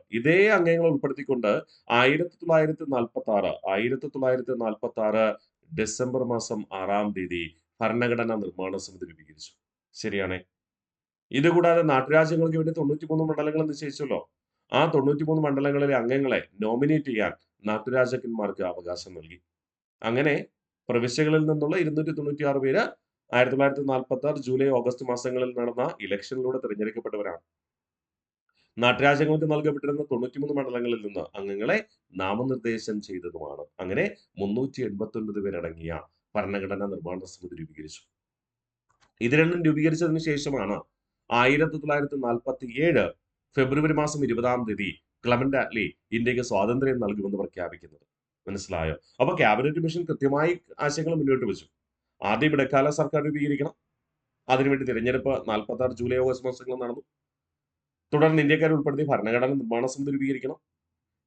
1946 ഡിസംബർ മാസം 6-ാം തീയതി ഭരണഘടനാ നിർമ്മാണ സമിതി രൂപീകരിച്ചു. ശരിയാണ്. ഇതുകൂടാതെ നാട്ടുരാജ്യങ്ങൾക്ക് വേണ്ടി 93 മണ്ഡലങ്ങൾ നിശ്ചയിച്ചല്ലോ. ആ 93 മണ്ഡലങ്ങളിലെ അംഗങ്ങളെ നോമിനേറ്റ് ചെയ്യാൻ നാട്ടുരാജാക്കന്മാർക്ക് അവകാശം നൽകി. അങ്ങനെ പ്രവിശ്യകളിൽ നിന്നുള്ള 296 പേര് 1946 ജൂലൈ ഓഗസ്റ്റ് മാസങ്ങളിൽ നടന്ന ഇലക്ഷനിലൂടെ തിരഞ്ഞെടുക്കപ്പെട്ടവരാണ്. നാട്ടുരാജ്യങ്ങൾക്ക് നൽകപ്പെട്ടിരുന്ന 93 മണ്ഡലങ്ങളിൽ നിന്ന് അംഗങ്ങളെ നാമനിർദ്ദേശം ചെയ്തതുമാണ്. അങ്ങനെ 389 പേരടങ്ങിയ ഭരണഘടനാ നിർമ്മാണ സമിതി രൂപീകരിച്ചു. ഇത് രണ്ടും രൂപീകരിച്ചതിന് ശേഷമാണ് 1947 ഫെബ്രുവരി മാസം 20-ാം തീയതി ക്ലെമന്റ് ആറ്റ്ലി ഇന്ത്യക്ക് സ്വാതന്ത്ര്യം നൽകുമെന്ന് പ്രഖ്യാപിക്കുന്നത്. മനസ്സിലായോ? അപ്പൊ ക്യാബിനറ്റ് മിഷൻ കൃത്യമായി ആശയങ്ങൾ മുന്നോട്ട് വെച്ചു. ആദ്യം ഇടക്കാല സർക്കാർ രൂപീകരിക്കണം. അതിനുവേണ്ടി തിരഞ്ഞെടുപ്പ് 46 ജൂലൈ ഓഗസ്റ്റ് മാസങ്ങളിൽ നടന്നു. തുടർന്ന് ഇന്ത്യക്കാരെ ഉൾപ്പെടുത്തി ഭരണഘടനാ നിർമ്മാണ സമിതി രൂപീകരിക്കണം.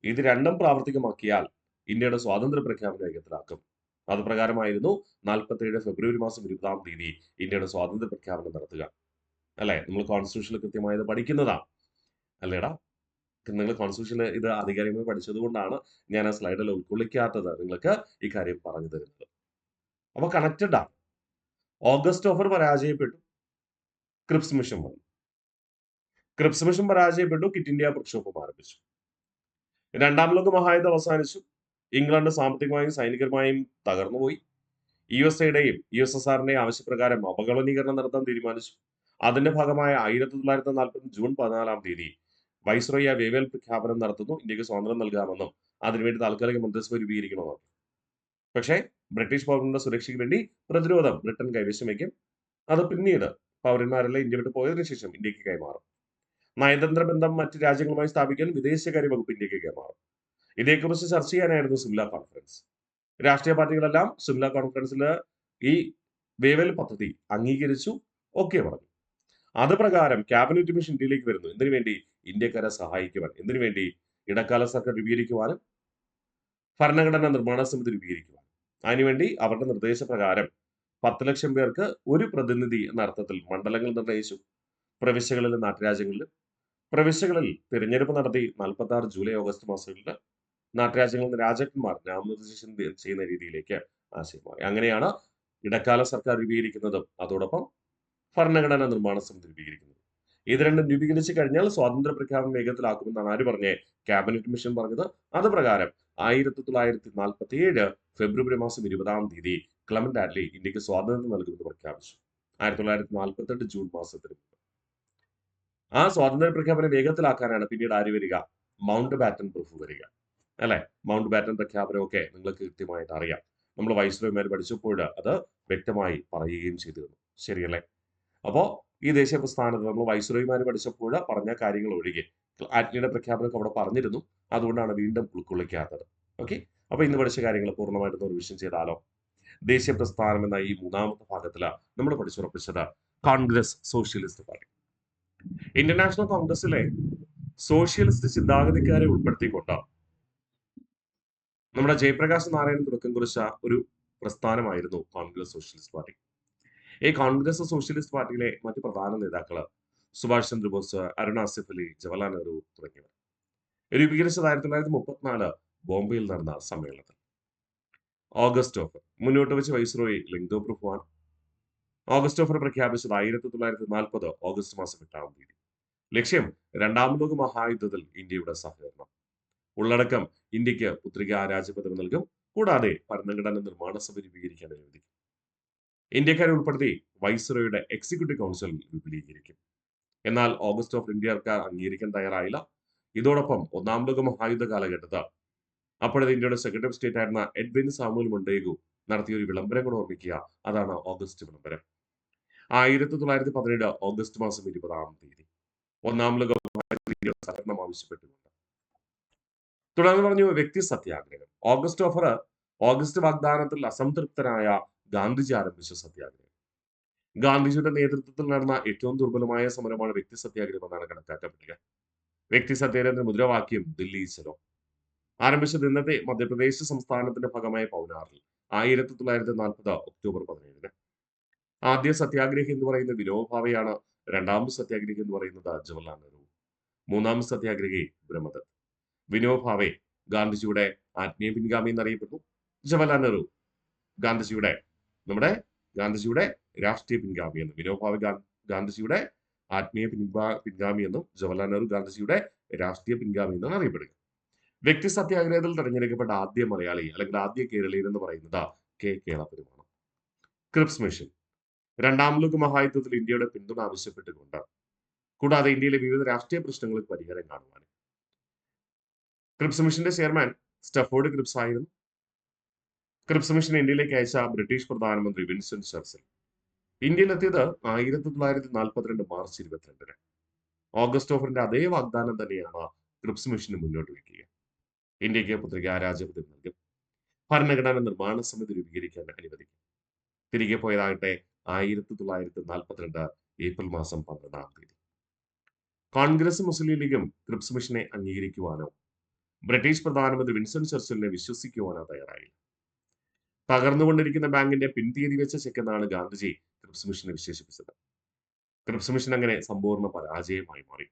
ഇത് രണ്ടും പ്രാവർത്തികമാക്കിയാൽ ഇന്ത്യയുടെ സ്വാതന്ത്ര്യ പ്രഖ്യാപനം വേഗത്തിലാക്കും. അത് പ്രകാരമായിരുന്നു 47 ഫെബ്രുവരി മാസം 20-ാം തീയതി ഇന്ത്യയുടെ സ്വാതന്ത്ര്യ പ്രഖ്യാപനം നടത്തുക. അല്ലെ? നമ്മൾ കോൺസ്റ്റിറ്റ്യൂഷനിൽ കൃത്യമായത് പഠിക്കുന്നതാ അല്ലേടാ? നിങ്ങൾ കോൺസ്റ്റിറ്റ്യൂഷനിൽ ഇത് ആധികാരികമായി പഠിച്ചത് കൊണ്ടാണ് ഞാൻ ആ സ്ലൈഡിൽ ഉൾക്കൊള്ളിക്കാത്തത് നിങ്ങൾക്ക് ഈ കാര്യം പറഞ്ഞു തരുന്നത്. അപ്പൊ കണക്റ്റഡ് ആണ്. ഓഗസ്റ്റ് ഓഫർ പരാജയപ്പെട്ടു. ക്രിപ്സ് മിഷൻ വന്നു. ക്രിപ്സ് മിഷൻ പരാജയപ്പെട്ടു. ക്വിറ്റ് ഇന്ത്യ പ്രക്ഷോഭം ആരംഭിച്ചു. 2-ാം ലോക മഹായുദ്ധം അവസാനിച്ചു. ഇംഗ്ലണ്ട് സാമ്പത്തികമായും സൈനികമായും തകർന്നുപോയി. USA-യുടെയും USSR-ന്റെയും ആവശ്യപ്രകാരം അപകോളനീകരണം നടത്താൻ തീരുമാനിച്ചു. അതിന്റെ ഭാഗമായ 1940 ജൂൺ 14-ാം തീയതി വൈസ്രോയി വേവൽ പ്രഖ്യാപനം നടത്തുന്നു. ഇന്ത്യക്ക് സ്വാതന്ത്ര്യം നൽകാമെന്നും അതിനുവേണ്ടി താൽക്കാലിക മന്ത്രിസഭ രൂപീകരിക്കണമെന്നും. പക്ഷേ ബ്രിട്ടീഷ് പൗരന്റെ സുരക്ഷയ്ക്ക് വേണ്ടി പ്രതിരോധം ബ്രിട്ടൻ കൈവശം വയ്ക്കും. അത് പിന്നീട് പൗരന്മാരെല്ലാം ഇന്ത്യ വിട്ട് പോയതിനു ശേഷം ഇന്ത്യക്ക് കൈമാറും. നയതന്ത്ര ബന്ധം മറ്റ് രാജ്യങ്ങളുമായി സ്ഥാപിക്കാൻ വിദേശകാര്യ വകുപ്പ് ഇന്ത്യക്ക് കൈമാറും. ഇതേക്കുറിച്ച് ചർച്ച ചെയ്യാനായിരുന്നു സിംല കോൺഫറൻസ്. രാഷ്ട്രീയ പാർട്ടികളെല്ലാം സിംല കോൺഫറൻസിൽ ഈ വേവൽ പദ്ധതി അംഗീകരിച്ചു. ഓക്കെ പറഞ്ഞു. അത് പ്രകാരം ക്യാബിനറ്റ് മിഷൻ ഇന്ത്യയിലേക്ക് വരുന്നു. എന്തിനു വേണ്ടി? ഇന്ത്യക്കാരെ സഹായിക്കുവാൻ. എന്തിനു വേണ്ടി? ഇടക്കാല സർക്കാർ രൂപീകരിക്കുവാനും ഭരണഘടനാ നിർമ്മാണ സമിതി രൂപീകരിക്കുവാനും. അതിനുവേണ്ടി അവരുടെ നിർദ്ദേശപ്രകാരം 10 ലക്ഷം പേർക്ക് ഒരു പ്രതിനിധി എന്ന അർത്ഥത്തിൽ മണ്ഡലങ്ങൾ നിർണയിച്ചു. പ്രവിശ്യകളിലും നാട്ടുരാജ്യങ്ങളിലും. പ്രവിശ്യകളിൽ തിരഞ്ഞെടുപ്പ് നടത്തി 46 ജൂലൈ ഓഗസ്റ്റ് മാസങ്ങളിൽ നാട്ടുരാജ്യങ്ങളിൽ നിന്ന് രാജാക്കന്മാർ നാമനിർദ്ദേശം ചെയ്യുന്ന രീതിയിലേക്ക് ആശയം മാറി. അങ്ങനെയാണ് ഇടക്കാല സർക്കാർ രൂപീകരിക്കുന്നതും അതോടൊപ്പം ഭരണഘടനാ നിർമ്മാണ സമിതി രൂപീകരിക്കുന്നത്. ഇത് രണ്ടും രൂപീകരിച്ചു കഴിഞ്ഞാൽ സ്വാതന്ത്ര്യ പ്രഖ്യാപനം വേഗത്തിലാക്കുമെന്നാണ് ആര് പറഞ്ഞേ? ക്യാബിനറ്റ് മിഷൻ പറഞ്ഞത്. അത് പ്രകാരം 1947 ഫെബ്രുവരി മാസം 20-ാം തീയതി ക്ലെമന്റ് ആറ്റ്ലി ഇന്ത്യക്ക് സ്വാതന്ത്ര്യം നൽകുമെന്ന് പ്രഖ്യാപിച്ചു. 1948 ജൂൺ മാസത്തിന് മുമ്പ്. ആ സ്വാതന്ത്ര്യ പ്രഖ്യാപനം വേഗത്തിലാക്കാനാണ് പിന്നീട് ആര് വരിക? മൗണ്ട് ബാറ്റൻ പ്രഭു വരിക. അല്ലെ? മൗണ്ട് ബാറ്റൻ പ്രഖ്യാപനമൊക്കെ നിങ്ങൾക്ക് കൃത്യമായിട്ട് അറിയാം. നമ്മൾ വൈസ്രോയിമാർ പഠിച്ചപ്പോൾ അത് വ്യക്തമായി പറയുകയും ചെയ്തിരുന്നു. ശരിയല്ലേ? അപ്പോ ഈ ദേശീയ പ്രസ്ഥാനത്ത് നമ്മൾ വൈസ്രോയിമാർ പഠിച്ചപ്പോൾ പറഞ്ഞ കാര്യങ്ങൾ ഒഴികെ ആറ്റ്ലിയുടെ പ്രഖ്യാപനമൊക്കെ അവിടെ പറഞ്ഞിരുന്നു. അതുകൊണ്ടാണ് വീണ്ടും ഉൾക്കൊള്ളിക്കാത്തത്. ഓക്കെ? അപ്പൊ ഇന്ന് പഠിച്ച കാര്യങ്ങൾ പൂർണ്ണമായിട്ടും റിവിഷൻ ചെയ്താലോ? ദേശീയ പ്രസ്ഥാനം എന്ന ഈ 3-ാമത്തെ ഭാഗത്തില് നമ്മൾ പഠിച്ചുറപ്പിച്ചത് കോൺഗ്രസ് സോഷ്യലിസ്റ്റ് പാർട്ടി. ഇന്റർനാഷണൽ കോൺഗ്രസിലെ സോഷ്യലിസ്റ്റ് ചിന്താഗതിക്കാരെ ഉൾപ്പെടുത്തിക്കൊണ്ട് നമ്മുടെ ജയപ്രകാശ് നാരായണൻ തുടക്കം കുറിച്ച ഒരു പ്രസ്ഥാനമായിരുന്നു കോൺഗ്രസ് സോഷ്യലിസ്റ്റ് പാർട്ടി. ഈ കോൺഗ്രസ് സോഷ്യലിസ്റ്റ് പാർട്ടിയിലെ മറ്റു പ്രധാന നേതാക്കൾ സുഭാഷ് ചന്ദ്രബോസ്, അരുൺ ആസിഫ് അലി, ജവഹർലാൽ നെഹ്റു തുടങ്ങിയവർ. രൂപീകരിച്ചത് 1934 ബോംബെയിൽ നടന്ന സമ്മേളനത്തിൽ. ഓഗസ്റ്റ് ഓഫർ മുന്നോട്ട് വെച്ച വൈസ്രോയി ലിങ്ഡോ പ്രഭുവാണ്. ഓഗസ്റ്റ് ഓഫർ പ്രഖ്യാപിച്ചത് 1940 ഓഗസ്റ്റ് മാസം 8-ാം തീയതി. ലക്ഷ്യം രണ്ടാം ലോക മഹായുദ്ധത്തിൽ ഇന്ത്യയുടെ സഹകരണം. ഉള്ളടക്കം ഇന്ത്യക്ക് പുത്രികാ രാജപദവി നൽകും. കൂടാതെ ഭരണഘടന നിർമ്മാണ സഭ രൂപീകരിക്കാൻ അനുവദിക്കും. ഇന്ത്യക്കാരെ ഉൾപ്പെടുത്തി വൈസ്രോയുടെ എക്സിക്യൂട്ടീവ് കൗൺസിൽ വിപുലീകരിക്കും. എന്നാൽ ഓഗസ്റ്റ് ഓഫ് ഇന്ത്യക്കാർ അംഗീകരിക്കാൻ തയ്യാറായില്ല. ഇതോടൊപ്പം ഒന്നാം ലോക മഹായുദ്ധ കാലഘട്ടത്ത് അപ്പോഴത്തെ ഇന്ത്യയുടെ സെക്രട്ടറി ഓഫ് സ്റ്റേറ്റ് ആയിരുന്ന എഡ്വിൻ സാമുവൽ മൊണ്ടേഗു നടത്തിയ ഒരു വിളംബരം കൂടെ ഓർമ്മിക്കുക. അതാണ് ഓഗസ്റ്റ് വിളംബരം. 1917 ഓഗസ്റ്റ് മാസം 20-ാം തീയതി ഒന്നാം ലോക ഇന്ത്യയുടെ സഹകരണം ആവശ്യപ്പെട്ടുകൊണ്ട്. തുടർന്ന് പറഞ്ഞു വ്യക്തി സത്യാഗ്രഹം. ഓഗസ്റ്റ് വാഗ്ദാനത്തിൽ അസംതൃപ്തനായ ഗാന്ധിജി ആരംഭിച്ച സത്യാഗ്രഹം. ഗാന്ധിജിയുടെ നേതൃത്വത്തിൽ നടന്ന ഏറ്റവും ദുർബലമായ സമരമാണ് വ്യക്തി സത്യാഗ്രഹം എന്നാണ് കണക്കാക്കപ്പെടുക. വ്യക്തി സത്യാഗ്രഹത്തിന്റെ മുദ്രാവാക്യം ദില്ലി ചലോ. ആരംഭിച്ചത് ഇന്നത്തെ മധ്യപ്രദേശ് സംസ്ഥാനത്തിന്റെ ഭാഗമായ പൗനാറിൽ 1940 ഒക്ടോബർ 17-ന്. ആദ്യ സത്യാഗ്രഹി എന്ന് പറയുന്നത് വിനോബ ഭാവെയാണ്. രണ്ടാമത് സത്യാഗ്രഹി എന്ന് പറയുന്നത് ജവഹർലാൽ നെഹ്റു. മൂന്നാമത് സത്യാഗ്രഹി ബ്രഹ്മദത്ത്. വിനോബ ഭാവെ ഗാന്ധിജിയുടെ ആത്മീയ പിൻഗാമി എന്നറിയപ്പെട്ടു. ജവഹർലാൽ നെഹ്റു ഗാന്ധിജിയുടെ രാഷ്ട്രീയ പിൻഗാമി എന്നും, വിനോബ ഭാവെ ഗാന്ധിജിയുടെ ആത്മീയ പിൻഗാമി എന്നും, ജവഹർലാൽ നെഹ്റു ഗാന്ധിജിയുടെ രാഷ്ട്രീയ പിൻഗാമി എന്നാണ് അറിയപ്പെടുക. വ്യക്തി സത്യാഗ്രഹത്തിൽ തെരഞ്ഞെടുക്കപ്പെട്ട ആദ്യ മലയാളി അല്ലെങ്കിൽ ആദ്യ കേരളീയൻ എന്ന് പറയുന്നത് കെ കേളപ്പനുമാണ്. ക്രിപ്സ് മിഷൻ രണ്ടാം ലോക മഹായുദ്ധത്തിൽ ഇന്ത്യയുടെ പിന്തുണ ആവശ്യപ്പെട്ടുകൊണ്ട്, കൂടാതെ ഇന്ത്യയിലെ വിവിധ രാഷ്ട്രീയ പ്രശ്നങ്ങൾക്ക് പരിഹാരം കാണുവാൻ. ക്രിപ്സ് മിഷന്റെ ചെയർമാൻ സ്റ്റഫോർഡ് ക്രിപ്സ് ആയിരുന്നു. ക്രിപ്സ് മിഷൻ ഇന്ത്യയിലേക്ക് അയച്ച ബ്രിട്ടീഷ് പ്രധാനമന്ത്രി വിൻസ്റ്റൺ ചർച്ചിൽ. ഇന്ത്യയിലെത്തിയത് 1942 മാർച്ച് 22-ന്. ഓഗസ്റ്റ് ഓഫറിന്റെ അതേ വാഗ്ദാനം തന്നെയാണ് ക്രിപ്സ് മിഷന് മുന്നോട്ട് വയ്ക്കുക. ഇന്ത്യക്ക് പുത്രികാ രാജപദവി നൽകും. ഭരണഘടന നിർമ്മാണ സമിതി രൂപീകരിക്കാൻ അനുവദിക്കും. തിരികെ പോയതാകട്ടെ 1942 ഏപ്രിൽ മാസം 12-ാം തീയതി. കോൺഗ്രസും മുസ്ലിം ലീഗും ക്രിപ്സ് മിഷനെ അംഗീകരിക്കുവാനോ ബ്രിട്ടീഷ് പ്രധാനമന്ത്രി വിൻസ്റ്റൺ ചർച്ചിലിനെ വിശ്വസിക്കുവാനോ തയ്യാറായില്ല. തകർന്നുകൊണ്ടിരിക്കുന്ന ബാങ്കിന്റെ പിൻതീയതി വെച്ച ചെക്ക് എന്നാണ് ഗാന്ധിജി ക്രിപ്സ് മിഷനെ വിശേഷിപ്പിച്ചത്. ക്രിപ്സ് മിഷൻ അങ്ങനെ സമ്പൂർണ്ണ പരാജയമായി മാറി.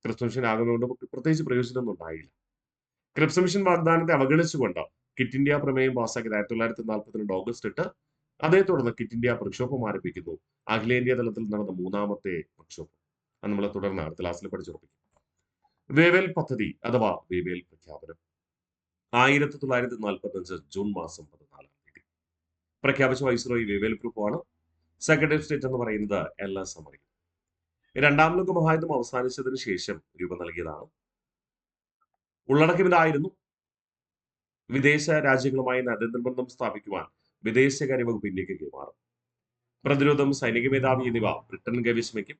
ക്രിപ്സ് മിഷൻ ആകുന്നതുകൊണ്ട് പ്രത്യേകിച്ച് പ്രയോജനമൊന്നും ഉണ്ടായില്ല. ക്രിപ്സ് മിഷൻ വാഗ്ദാനത്തെ അവഗണിച്ചുകൊണ്ട് കിറ്റ് ഇന്ത്യ പ്രമേയം പാസാക്കിയത് 1942 ഓഗസ്റ്റ് 8. അതേ തുടർന്ന് കിറ്റ് ഇന്ത്യ പ്രക്ഷോഭം ആരംഭിക്കുന്നു. അഖിലേന്ത്യാ തലത്തിൽ നടന്ന മൂന്നാമത്തെ പ്രക്ഷോഭം. അത് നമ്മൾ തുടർന്ന് അടുത്ത ക്ലാസ്സിൽ പഠിച്ചുറപ്പിക്കും. വേവേൽ പദ്ധതി അഥവാ വേവേൽ പ്രഖ്യാപനം 1945 ജൂൺ മാസം 14-ാം തീയതി പ്രഖ്യാപിച്ച വൈസ്രോയി വേവേൽ പ്രഭുവാണ്. സെക്രട്ടറി ഓഫ് സ്റ്റേറ്റ് എന്ന് പറയുന്നത് LS അമറി. രണ്ടാം ലോക മഹായുദ്ധം അവസാനിച്ചതിന് ശേഷം രൂപം നൽകിയതാണ്. ഉള്ളടക്കം ഇതായിരുന്നു: വിദേശ രാജ്യങ്ങളുമായി നയതന്ത്ര ബന്ധം സ്ഥാപിക്കുവാൻ വിദേശകാര്യ വകുപ്പ് ഇന്ത്യക്ക് കൈമാറും. പ്രതിരോധം, സൈനിക മേധാവി എന്നിവ ബ്രിട്ടൻ കൈവശം വയ്ക്കും.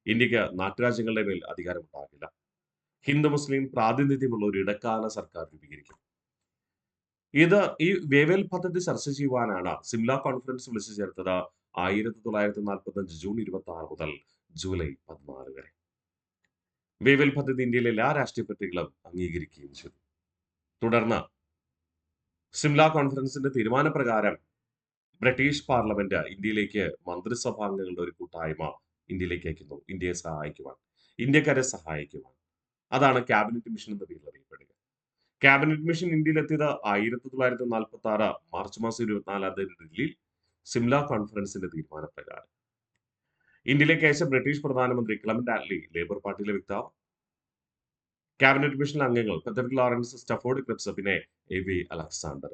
ഇന്ത്യക്ക് നാട്ടുരാജ്യങ്ങളുടെ മേൽ അധികാരമുണ്ടാകില്ല. ഹിന്ദു മുസ്ലിം പ്രാതിനിധ്യമുള്ള ഒരു ഇടക്കാല സർക്കാർ രൂപീകരിക്കും. ഈ വേവേൽ പദ്ധതി ചർച്ച ചെയ്യുവാനാണ് സിംല കോൺഫറൻസ് വിളിച്ചു ചേർത്തത് 1945 ജൂൺ 26 മുതൽ ജൂലൈ 16 വരെ. വേവേൽ പദ്ധതി ഇന്ത്യയിലെ എല്ലാ രാഷ്ട്രീയ പാർട്ടികളും അംഗീകരിക്കുകയും ചെയ്തു. തുടർന്ന് സിംല കോൺഫറൻസിന്റെ തീരുമാനപ്രകാരം ബ്രിട്ടീഷ് പാർലമെന്റ് ഇന്ത്യയിലേക്ക് മന്ത്രിസഭാംഗങ്ങളുടെ ഒരു കൂട്ടായ്മ ഇന്ത്യയിലേക്ക് അയക്കുന്നു. ഇന്ത്യയെ സഹായിക്കുവാൻ, ഇന്ത്യക്കാരെ സഹായിക്കുവാൻ. അതാണ് ക്യാബിനറ്റ് മിഷൻ എന്ന പേരിൽ അറിയപ്പെടുക. ക്യാബിനറ്റ് മിഷൻ ഇന്ത്യയിലെത്തിയത് 1946 മാർച്ച് മാസം 24-ാം തീയതി ഡൽഹിയിൽ സിംല കോൺഫറൻസിന്റെ തീരുമാനപ്രകാരം. ഇന്ത്യയിലേക്ക് അയച്ച ബ്രിട്ടീഷ് പ്രധാനമന്ത്രി ക്ലെമന്റ് ആറ്റ്ലി ലേബർ പാർട്ടിയിലെ വക്താവ്. ക്യാബിനറ്റ് മിഷനിലെ അംഗങ്ങൾ ഫെഡറിക് ലോറൻസ്, സ്റ്റഫോർഡ് ക്രിപ്സ്, പിന്നെ AV അലക്സാണ്ടർ.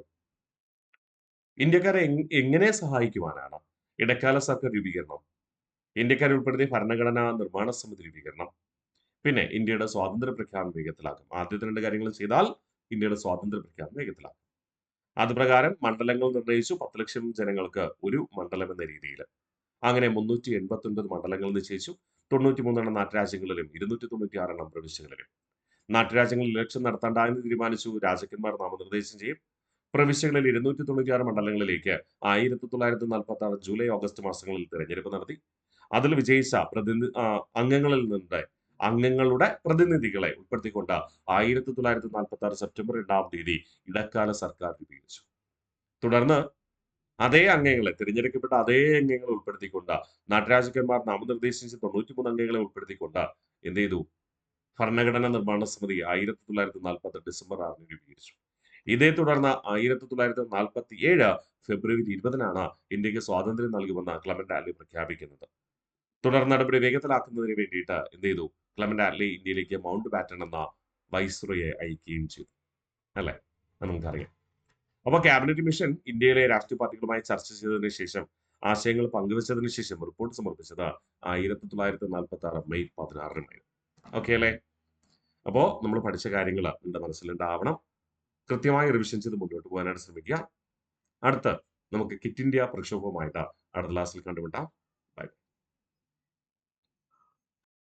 ഇന്ത്യക്കാരെ എങ്ങനെ സഹായിക്കുവാനാണ്? ഇടക്കാല സർക്കാർ രൂപീകരണം, ഇന്ത്യക്കാരെ ഉൾപ്പെടുത്തിയ ഭരണഘടനാ നിർമ്മാണ സമിതി രൂപീകരണം, പിന്നെ ഇന്ത്യയുടെ സ്വാതന്ത്ര്യ പ്രഖ്യാപനം വേഗത്തിലാക്കും. ആദ്യത്തെ 2 കാര്യങ്ങൾ ചെയ്താൽ ഇന്ത്യയുടെ സ്വാതന്ത്ര്യ പ്രഖ്യാപനം വേഗത്തിലാക്കും. അതുപ്രകാരം മണ്ഡലങ്ങൾ നിർണയിച്ചു. 10 ലക്ഷം ജനങ്ങൾക്ക് ഒരു മണ്ഡലം എന്ന രീതിയിൽ. അങ്ങനെ 389 മണ്ഡലങ്ങൾ നിശ്ചയിച്ചു. 93 നാട്ടുരാജ്യങ്ങളിലും 296 പ്രവിശ്യകളിലും. നാട്ടുരാജ്യങ്ങളിൽ ഇലക്ഷൻ നടത്തേണ്ട എന്ന് തീരുമാനിച്ചു. രാജാക്കന്മാർ നാമനിർദ്ദേശം ചെയ്യും. പ്രവിശ്യകളിൽ 296 മണ്ഡലങ്ങളിലേക്ക് 1946 ജൂലൈ ഓഗസ്റ്റ് മാസങ്ങളിൽ തിരഞ്ഞെടുപ്പ് നടത്തി. അതിൽ വിജയിച്ച അംഗങ്ങളുടെ പ്രതിനിധികളെ ഉൾപ്പെടുത്തിക്കൊണ്ട് 1946 സെപ്റ്റംബർ 2-ാം തീയതി ഇടക്കാല സർക്കാർ രൂപീകരിച്ചു. തുടർന്ന് അതേ അംഗങ്ങളെ തിരഞ്ഞെടുക്കപ്പെട്ട അതേ അംഗങ്ങളെ ഉൾപ്പെടുത്തിക്കൊണ്ട് നാട്ടുരാജാക്കന്മാർ നാമനിർദ്ദേശിച്ച 93 അംഗങ്ങളെ ഉൾപ്പെടുത്തിക്കൊണ്ട് എന്ത് ചെയ്തു? ഭരണഘടനാ നിർമ്മാണ സമിതി 1940 ഡിസംബർ 6 രൂപീകരിച്ചു. ഇതേ തുടർന്ന് 1947 ഫെബ്രുവരി 20-നാണ് ഇന്ത്യക്ക് സ്വാതന്ത്ര്യം നൽകുമെന്ന് ക്ലെമന്റ് ആറ്റ്ലി പ്രഖ്യാപിക്കുന്നത്. തുടർ നടപടി വേഗത്തിലാക്കുന്നതിന് വേണ്ടിയിട്ട് എന്ത് ചെയ്തു? ക്ലെമന്റ് ആറ്റ്ലി ഇന്ത്യയിലേക്ക് മൗണ്ട് ബാറ്റൺ എന്ന വൈസ്രോയെ അയക്കുകയും ചെയ്തു. അല്ലെ? അത് നമുക്കറിയാം. അപ്പൊ ക്യാബിനറ്റ് മിഷൻ ഇന്ത്യയിലെ രാഷ്ട്രീയ പാർട്ടികളുമായി ചർച്ച ചെയ്തതിനു ശേഷം ആശയങ്ങൾ പങ്കുവച്ചതിന് ശേഷം റിപ്പോർട്ട് സമർപ്പിച്ചത് 1946 മെയ് 16-നായിരുന്നു. ഓക്കെ അല്ലേ? അപ്പോ നമ്മൾ പഠിച്ച കാര്യങ്ങൾ നിങ്ങളുടെ മനസ്സിലുണ്ടാവണം. കൃത്യമായി റിവിഷൻ ചെയ്ത് മുന്നോട്ട് പോകാനായിട്ട് ശ്രമിക്കുക. അടുത്ത് നമുക്ക് ക്വിറ്റ് ഇന്ത്യ പ്രക്ഷോഭവുമായിട്ട് അടുത്ത ക്ലാസ്സിൽ കണ്ടുമുട്ടാം.